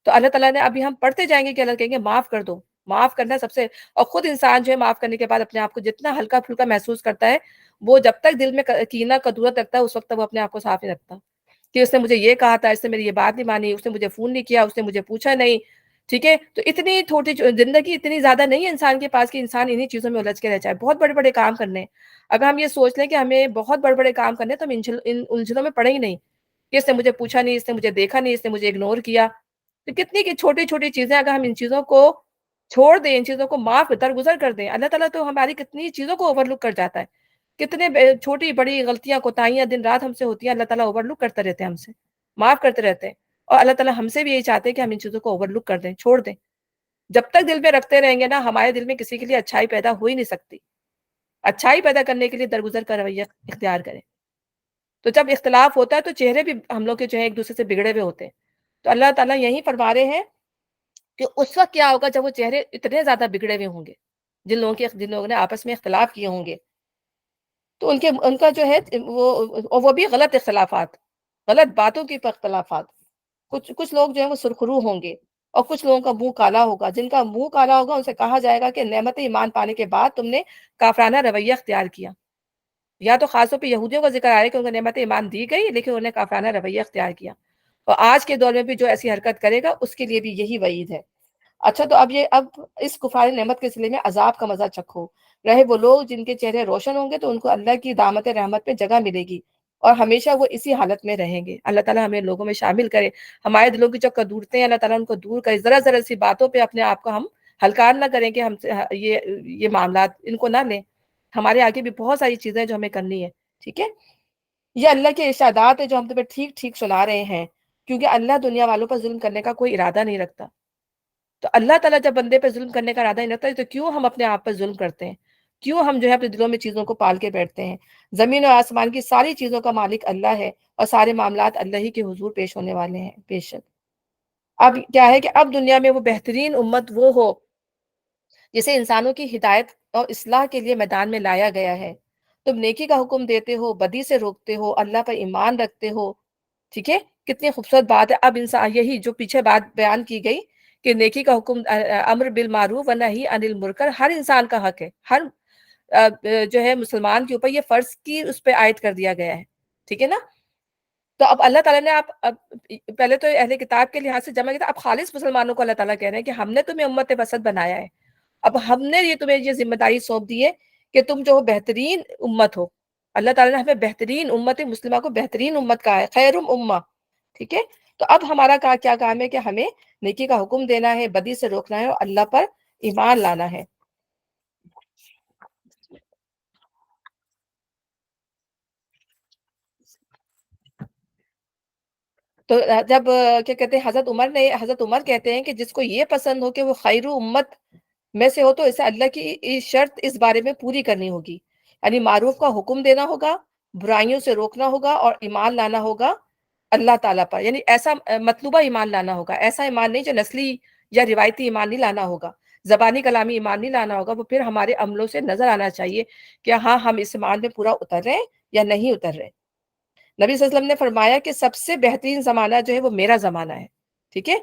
تو اللہ تعالیٰ نے ابھی ہم پڑھتے جائیں گے کہ اللہ کہیں گے معاف کر دو، معاف کرنا سب سے، اور خود انسان جو ہے معاف کرنے کے بعد اپنے آپ کو جتنا ہلکا پھلکا محسوس کرتا ہے، وہ جب تک دل میں کینہ کدورت رکھتا ہے اس وقت تک وہ اپنے آپ کو صاف نہیں رکھتا، کہ اس نے مجھے یہ کہا تھا، اس نے میری یہ بات نہیں مانی، اس نے مجھے فون نہیں کیا، اس نے مجھے پوچھا نہیں، ٹھیک ہے؟ تو اتنی چھوٹی زندگی اتنی زیادہ نہیں ہے انسان کے پاس کہ انسان انہی چیزوں میں الجھ کے رہ جائے، بہت بڑے بڑے کام کرنے ہیں۔ اگر ہم یہ سوچ لیں کہ ہمیں بہت بڑے بڑے کام کرنے ہیں تو ہم ان الجھنوں میں پڑے ہی نہیں، کہ اس نے مجھے پوچھا نہیں، اس نے مجھے دیکھا نہیں، اس نے مجھے اگنور کیا، تو کتنی کی چھوٹی چھوٹی چیزیں اگر ہم ان چیزوں کو چھوڑ دیں، ان چیزوں کو معاف درگزر کر دیں، اللہ تعالیٰ تو ہماری کتنی چیزوں کو اوور لک کر جاتا ہے، کتنے چھوٹی بڑی غلطیاں کوتاہیاں دن رات ہم سے ہوتی ہیں، اللہ تعالیٰ اوور لک کرتے رہتے ہیں ہم سے، معاف کرتے رہتے ہیں، اور اللہ تعالیٰ ہم سے بھی یہی چاہتے ہیں کہ ہم ان چیزوں کو اوور لک کر دیں، چھوڑ دیں۔ جب تک دل میں رکھتے رہیں گے نا، ہمارے دل میں کسی کے لیے اچھائی پیدا ہو ہی نہیں سکتی۔ اچھائی پیدا کرنے کے لیے درگزر کا رویہ اختیار کریں۔ تو جب اختلاف ہوتا ہے تو چہرے بھی ہم لوگ کے جو ہے ایک دوسرے سے بگڑے ہوئے ہوتے ہیں، تو اللہ تعالیٰ یہی فرما رہے ہیں کہ اس وقت کیا ہوگا جب وہ چہرے اتنے زیادہ بگڑے ہوئے ہوں گے، جن لوگوں نے آپس میں اختلاف کیے ہوں گے، تو ان کا جو ہے وہ بھی غلط اختلافات، غلط باتوں کی اختلافات، کچھ لوگ جو ہے وہ سرخرو ہوں گے، اور کچھ لوگوں کا منہ کالا ہوگا۔ جن کا منہ کالا ہوگا ان سے کہا جائے گا کہ نعمت ایمان پانے کے بعد تم نے کافرانہ رویہ اختیار کیا۔ یا تو خاص طور پہ یہودیوں کا ذکر آ رہا ہے کہ ان کو نعمت ایمان دی گئی لیکن انہوں نے کافرانہ رویہ اختیار کیا، اور آج کے دور میں بھی جو ایسی حرکت کرے گا اس کے لیے بھی یہی وعید ہے۔ اچھا تو اب اس کفار نعمت کے سلسلے میں عذاب کا مزہ چکھو۔ رہے وہ لوگ جن کے چہرے روشن ہوں گے تو ان کو اللہ کی دامت رحمت میں جگہ ملے گی، اور ہمیشہ وہ اسی حالت میں رہیں گے۔ اللہ تعالیٰ ہمیں لوگوں میں شامل کرے، ہمارے دلوں کی جو کدورتیں ہیں اللہ تعالیٰ ان کو دور کرے، ذرا ذرا سی باتوں پہ اپنے آپ کو ہم ہلکان نہ کریں کہ ہم سے یہ معاملات ان کو نہ لیں، ہمارے آگے بھی بہت ساری چیزیں ہیں جو ہمیں کرنی ہے، ٹھیک ہے؟ یہ اللہ کے ارشادات ہیں جو ہم تمہیں ٹھیک ٹھیک سنا رہے ہیں، کیونکہ اللہ دنیا والوں پر ظلم کرنے کا کوئی ارادہ نہیں رکھتا۔ تو اللہ تعالیٰ جب بندے پہ ظلم کرنے کا ارادہ نہیں رکھتا ہے تو کیوں ہم اپنے آپ پر ظلم کرتے ہیں؟ کیوں ہم جو ہے اپنے دلوں میں چیزوں کو پال کے بیٹھتے ہیں؟ زمین اور آسمان کی ساری چیزوں کا مالک اللہ ہے، اور سارے معاملات اللہ ہی کے حضور پیش ہونے والے ہیں بے شک۔ اب کیا ہے کہ اب دنیا میں وہ بہترین امت وہ ہو جسے انسانوں کی ہدایت اور اصلاح کے لیے میدان میں لایا گیا ہے۔ تم نیکی کا حکم دیتے ہو، بدی سے روکتے ہو، اللہ پر ایمان رکھتے ہو، ٹھیک ہے؟ کتنی خوبصورت بات ہے۔ اب انسان یہی جو پیچھے بات بیان کی گئی کہ نیکی کا حکم، امر بالمعروف و نہی عن المنکر ہر انسان کا حق ہے، ہر جو ہے مسلمان کے اوپر یہ فرض کی اس پہ عائد کر دیا گیا ہے، ٹھیک ہے نا؟ تو اب اللہ تعالیٰ نے اب پہلے تو اہل کتاب کے لحاظ سے جمع کیا تھا، اب خالص مسلمانوں کو اللہ تعالیٰ کہہ رہے ہیں کہ ہم نے تمہیں امت وسط بنایا ہے، اب ہم نے تمہیں یہ ذمہ داری سونپ دی ہے کہ تم جو بہترین امت ہو۔ اللہ تعالیٰ نے ہمیں بہترین امت مسلمہ کو بہترین امت کہا ہے، خیرم امہ، ٹھیک ہے؟ تو اب ہمارا کیا کام ہے کہ ہمیں نیکی کا حکم دینا ہے، بدی سے روکنا ہے، اور اللہ پر ایمان لانا ہے۔ تو جب کیا کہتے ہیں حضرت عمر کہتے ہیں کہ جس کو یہ پسند ہو کہ وہ خیر امت میں سے ہو تو اسے اللہ کی شرط اس بارے میں پوری کرنی ہوگی، یعنی معروف کا حکم دینا ہوگا، برائیوں سے روکنا ہوگا اور ایمان لانا ہوگا اللہ تعالیٰ پر، یعنی ایسا مطلوبہ ایمان لانا ہوگا، ایسا ایمان نہیں جو نسلی یا روایتی ایمان نہیں لانا ہوگا، زبانی کلامی ایمان نہیں لانا ہوگا، وہ پھر ہمارے عملوں سے نظر آنا چاہیے کہ ہاں ہم اس ایمان میں پورا اتر رہے ہیں یا نہیں اتر رہے۔ نبی صلی اللہ علیہ وسلم نے فرمایا کہ سب سے بہترین زمانہ جو ہے وہ میرا زمانہ ہے، ٹھیک ہے؟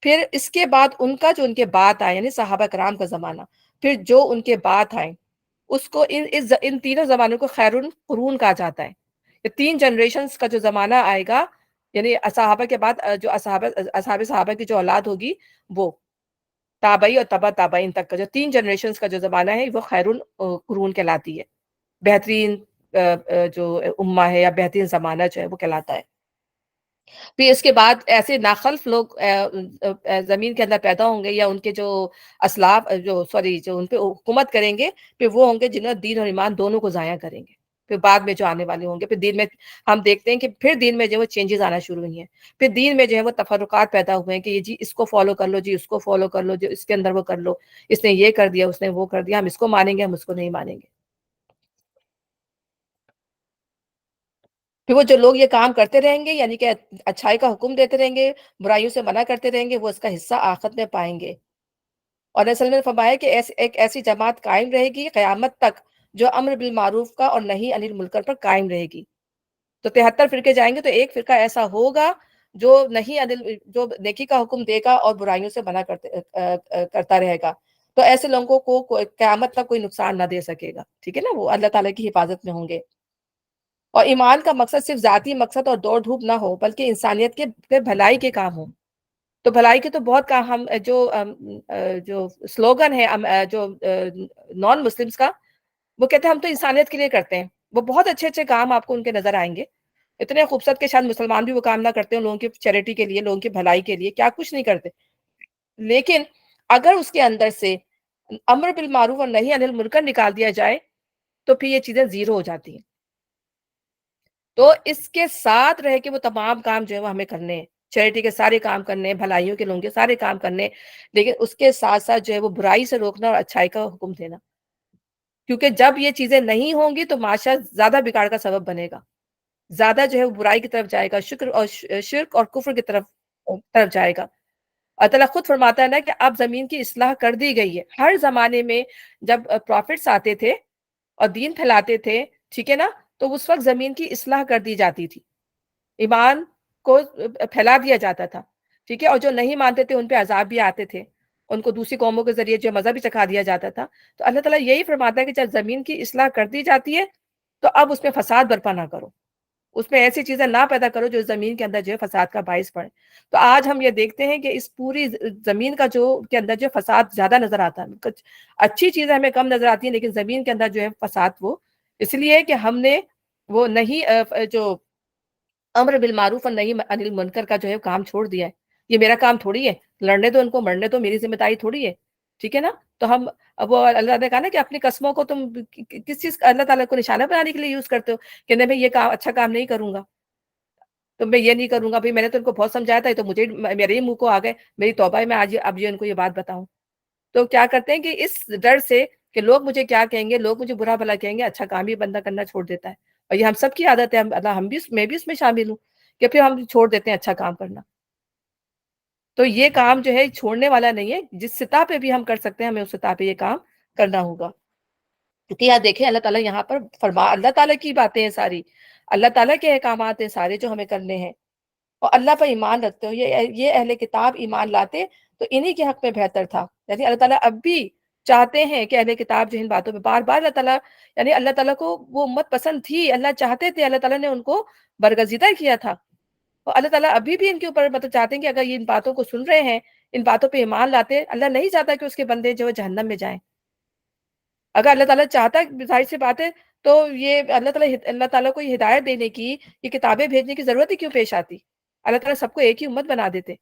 پھر اس کے بعد ان کا جو ان کے بعد آئے یعنی صحابہ کرام کا زمانہ، پھر جو ان کے بعد آئے اس کو ان تینوں زمانوں کو خیر القرون کہا جاتا ہے۔ یہ تین جنریشنز کا جو زمانہ آئے گا، یعنی صحابہ کے بعد جو اصحاب صحابہ کی جو اولاد ہوگی، وہ تابعی اور تبع تابعین تک کا جو تین جنریشنز کا جو زمانہ ہے وہ خیر القرون کہلاتی ہے، بہترین جو امہ ہے یا بہترین زمانہ جو ہے وہ کہلاتا ہے۔ پھر اس کے بعد ایسے ناخلف لوگ زمین کے اندر پیدا ہوں گے، یا ان کے جو اسلاف جو ان پہ حکومت کریں گے، پھر وہ ہوں گے جنہوں نے دین اور ایمان دونوں کو ضائع کریں گے۔ پھر بعد میں جو آنے والے ہوں گے، پھر دین میں ہم دیکھتے ہیں کہ پھر دین میں جو ہے وہ چینجز آنا شروع ہوئی ہیں، پھر دین میں جو ہے وہ تفرقات پیدا ہوئے ہیں کہ یہ جی اس کو فالو کر لو، جی اس کو فالو کر لو، جو اس کے اندر وہ کر لو، اس نے یہ کر دیا، اس نے وہ کر دیا، ہم اس کو مانیں گے، ہم اس کو نہیں مانیں گے۔ پھر وہ جو لوگ یہ کام کرتے رہیں گے، یعنی کہ اچھائی کا حکم دیتے رہیں گے، برائیوں سے منع کرتے رہیں گے، وہ اس کا حصہ آخرت میں پائیں گے۔ اور اصل میں فرمایا کہ ایک ایسی جماعت قائم رہے گی قیامت تک جو امر بالمعروف کا اور نہی عن المنکر پر قائم رہے گی۔ تو 73 فرقے جائیں گے، تو ایک فرقہ ایسا ہوگا جو جو نیکی کا حکم دے گا اور برائیوں سے منع کرتا رہے گا۔ تو ایسے لوگوں کو قیامت تک کوئی نقصان نہ دے سکے گا، ٹھیک ہے نا، وہ اللہ تعالیٰ کی حفاظت میں ہوں گے۔ اور ایمان کا مقصد صرف ذاتی مقصد اور دوڑ دھوپ نہ ہو، بلکہ انسانیت کے بھلائی کے کام ہوں۔ تو بھلائی کے تو بہت کام ہم جو سلوگن ہے جو نان مسلمز کا، وہ کہتے ہیں ہم تو انسانیت کے لیے کرتے ہیں۔ وہ بہت اچھے اچھے کام آپ کو ان کے نظر آئیں گے، اتنے خوبصورت کہ شاید مسلمان بھی وہ کام نہ کرتے ہیں، لوگوں کی چیریٹی کے لیے، لوگوں کی بھلائی کے لیے، کیا کچھ نہیں کرتے۔ لیکن اگر اس کے اندر سے امر بالمعروف اور نہی عن المنکر نکال دیا جائے تو پھر یہ چیزیں زیرو ہو جاتی ہیں۔ تو اس کے ساتھ رہ کے وہ تمام کام جو ہے وہ ہمیں کرنے ہیں، چیریٹی کے سارے کام کرنے ہیں، بھلائیوں کے لوگوں کے سارے کام کرنے ہیں، لیکن اس کے ساتھ ساتھ جو ہے وہ برائی سے روکنا اور اچھائی کا حکم دینا، کیونکہ جب یہ چیزیں نہیں ہوں گی تو معاشرہ زیادہ بگاڑ کا سبب بنے گا، زیادہ جو ہے وہ برائی کی طرف جائے گا، شرک اور کفر کی طرف جائے گا۔ اللہ تعالیٰ خود فرماتا ہے نا کہ اب زمین کی اصلاح کر دی گئی ہے۔ ہر زمانے میں جب پروفٹس آتے تھے اور دین پھیلاتے تھے، ٹھیک ہے نا، تو اس وقت زمین کی اصلاح کر دی جاتی تھی، ایمان کو پھیلا دیا جاتا تھا، ٹھیک ہے، اور جو نہیں مانتے تھے ان پہ عذاب بھی آتے تھے، ان کو دوسری قوموں کے ذریعے جو مذہب بھی چکھا دیا جاتا تھا۔ تو اللہ تعالیٰ یہی فرماتا ہے کہ جب زمین کی اصلاح کر دی جاتی ہے تو اب اس میں فساد برپا نہ کرو، اس میں ایسی چیزیں نہ پیدا کرو جو زمین کے اندر جو ہے فساد کا باعث پڑے۔ تو آج ہم یہ دیکھتے ہیں کہ اس پوری زمین کا جو کے اندر جو فساد زیادہ نظر آتا ہے، کچھ اچھی چیزیں ہمیں کم نظر آتی ہیں، لیکن زمین کے اندر جو ہے فساد وہ اس لیے کہ ہم نے وہ نہیں جو امر بالمعروف اور نہی عن المنکر کا جو ہے کام چھوڑ دیا ہے۔ یہ میرا کام تھوڑی ہے، لڑنے دو ان کو، مرنے دو، میری ذمہ داری تھوڑی ہے، ٹھیک ہے نا۔ تو ہم اب وہ اللہ نے کہا نا کہ اپنی قسموں کو تم کس چیز اللہ تعالیٰ کو نشانہ بنانے کے لیے یوز کرتے ہو کہ نہیں بھائی یہ کام اچھا کام نہیں کروں گا، تو میں یہ نہیں کروں گا، بھائی میں نے تو ان کو بہت سمجھایا تھا، یہ تو مجھے میرے ہی منہ کو آ گئے، میری توبہ ہے میں آج اب یہ ان کو یہ بات بتاؤں۔ تو کیا کرتے ہیں کہ اس ڈر سے کہ لوگ مجھے کیا کہیں گے، لوگ مجھے برا بھلا کہیں گے، اچھا کام ہی بندہ کرنا چھوڑ دیتا ہے۔ اور یہ ہم سب کی عادت ہے، ہم بھی میں بھی اس میں شامل ہوں کہ پھر ہم چھوڑ دیتے ہیں اچھا کام کرنا۔ تو یہ کام جو ہے چھوڑنے والا نہیں ہے، جس سطح پہ بھی ہم کر سکتے ہیں ہمیں اس سطح پہ یہ کام کرنا ہوگا۔ کیونکہ یہاں دیکھیں اللہ تعالیٰ یہاں پر اللہ تعالیٰ کی باتیں ہیں ساری، اللہ تعالیٰ کے احکامات ہیں سارے جو ہمیں کرنے ہیں، اور اللہ پر ایمان رکھتے ہو، یہ اہل کتاب ایمان لاتے تو انہی کے حق میں بہتر تھا۔ یعنی اللہ تعالیٰ اب بھی چاہتے ہیں کہ اہل کتاب جو ان باتوں پہ بار بار اللہ تعالیٰ، یعنی اللہ تعالیٰ کو وہ امت پسند تھی، اللہ چاہتے تھے، اللہ تعالیٰ نے ان کو برگزیدہ کیا تھا، اور اللہ تعالیٰ ابھی بھی ان کے اوپر مطلب چاہتے ہیں کہ اگر یہ ان باتوں کو سن رہے ہیں، ان باتوں پہ ایمان لاتے، اللہ نہیں چاہتا کہ اس کے بندے جو ہے جہنم میں جائیں۔ اگر اللہ تعالیٰ چاہتا ظاہر سی بات ہے تو یہ اللہ تعالیٰ کو یہ ہدایت دینے کی، یہ کتابیں بھیجنے کی ضرورت ہی کیوں پیش آتی؟ اللہ تعالیٰ سب کو ایک ہی امت بنا دیتے۔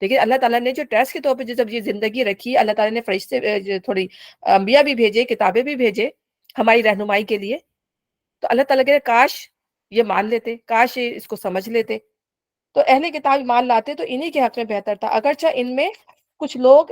لیکن اللہ تعالیٰ نے جو ٹیسٹ کے طور پہ جب یہ زندگی رکھی، اللہ تعالیٰ نے فرشتے تھوڑی انبیاء بھی بھیجے، کتابیں بھی بھیجے ہماری رہنمائی کے لیے، تو اللہ تعالیٰ کہ کاش یہ مان لیتے، کاش یہ اس کو سمجھ لیتے، تو اہل کتاب ایمان لاتے تو انہی کے حق میں بہتر تھا، اگرچہ ان میں کچھ لوگ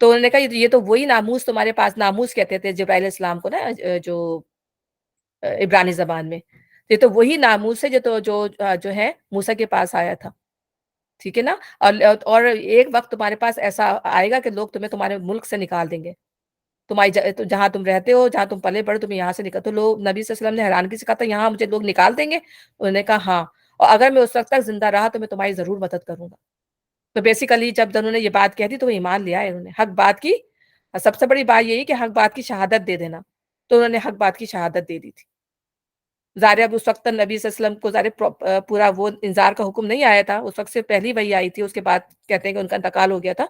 تو انہوں نے کہا یہ تو وہی ناموس تمہارے پاس، ناموس کہتے تھے جبرائیل علیہ السلام کو نا، جو عبرانی زبان میں، یہ تو وہی ناموس ہے جو ہے موسیٰ کے پاس آیا تھا، ٹھیک ہے نا. اور ایک وقت تمہارے پاس ایسا آئے گا کہ لوگ تمہیں تمہارے ملک سے نکال دیں گے، تمہاری جہاں تم رہتے ہو، جہاں تم پلے بڑھے، تمہیں یہاں سے نکال. تو لوگ، نبی صلی اللہ علیہ وسلم نے حیرانگی سے کہا تھا یہاں مجھے لوگ نکال دیں گے؟ انہوں نے کہا ہاں، اور اگر میں اس وقت تک زندہ رہا تو میں تمہاری ضرور مدد کروں گا. تو بیسیکلی جب انہوں نے یہ بات کہہ دی تو وہ ایمان لے آئے، انہوں نے حق بات کی. سب سے بڑی بات یہی کہ حق بات کی شہادت دے دینا، تو انہوں نے حق بات کی شہادت دے دی تھی. ظاہر اب اس وقت نبی صلی اللہ علیہ وسلم کو ظاہر پورا وہ انذار کا حکم نہیں آیا تھا، اس وقت سے پہلی وحی آئی تھی، اس کے بعد کہتے ہیں کہ ان کا انتقال ہو گیا تھا،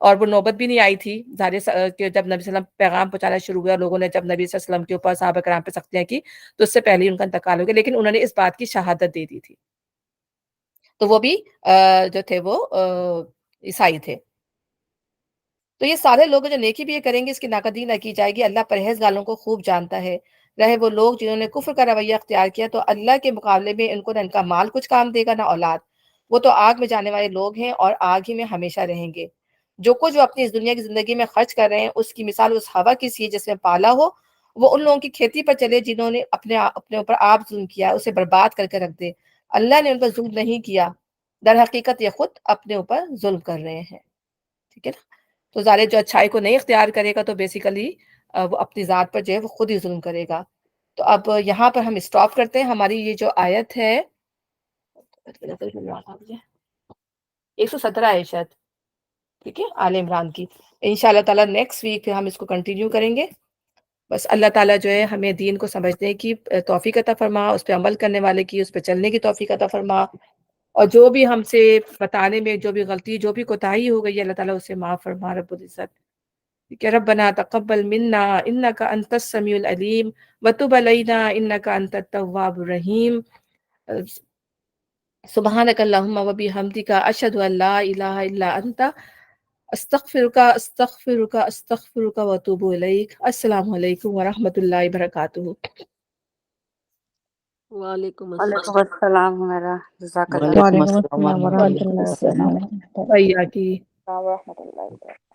اور وہ نوبت بھی نہیں آئی تھی ظاہر کہ جب نبی صلی اللہ علیہ وسلم پیغام پہنچانا شروع ہوا، لوگوں نے جب نبی صلی اللہ علیہ وسلم کے اوپر صحابہ کرام پہ سختیاں کی، تو اس سے پہلے ہی ان کا انتقال ہو گیا، لیکن انہوں نے اس بات کی شہادت دے دی تھی. تو وہ بھی جو تھے وہ عیسائی تھے. تو یہ سارے لوگ جو نیکی بھی یہ کریں گے اس کی ناقدری نہ کی جائے گی. اللہ پرہیزگاروں کو خوب جانتا ہے. رہے وہ لوگ جنہوں نے کفر کا رویہ اختیار کیا تو اللہ کے مقابلے میں ان کو نہ ان کا مال کچھ کام دے گا نہ اولاد. وہ تو آگ میں جانے والے لوگ ہیں اور آگ ہی میں ہمیشہ رہیں گے. جو کچھ وہ اپنی اس دنیا کی زندگی میں خرچ کر رہے ہیں اس کی مثال اس ہوا کی سی ہے جس میں پالا ہو. وہ ان لوگوں کی کھیتی پر چلے جنہوں نے اپنے اوپر آپ ظلم کیا، اسے برباد کر کے رکھ دے. اللہ نے ان پر ظلم نہیں کیا، در حقیقت یہ خود اپنے اوپر ظلم کر رہے ہیں. ٹھیک ہے نا. تو ظاہر جو اچھائی کو نہیں اختیار کرے گا تو بیسیکلی وہ اپنی ذات پر جو ہے وہ خود ہی ظلم کرے گا. تو اب یہاں پر ہم اسٹاپ کرتے ہیں. ہماری یہ جو آیت ہے 117 ہے شاید، ٹھیک ہے، آل عمران کی. انشاءاللہ تعالیٰ نیکسٹ ویک پھر ہم اس کو کنٹینیو کریں گے. بس اللہ تعالیٰ جو ہے ہمیں دین کو سمجھنے کی توفیق عطا فرما، اس پہ عمل کرنے والے کی، اس پہ چلنے کی توفیق عطا فرما، اور جو بھی ہم سے بتانے میں جو بھی غلطی، جو بھی کوتاہی ہو گئی ہے اللہ تعالیٰ اسے معاف فرما رب العزت. کہ ربنا تقبل منا انک انت السمیع العلیم وتب علینا انک انت التواب الرحیم. سبحانک اللہم وبحمدک اشہد ان لا الہ الا انت استغفرک واتوب الیک. السلام علیکم ورحمۃ اللہ وبرکاتہ. وعلیکم وعلیکم السلام. السلام میرا جزاک اللہ. وعلیکم السلام ورحمۃ وعلیکم اللہ السلام وبرکاتہ. وبرکاتہ. ورحمۃ اللہ وبرکاتہ.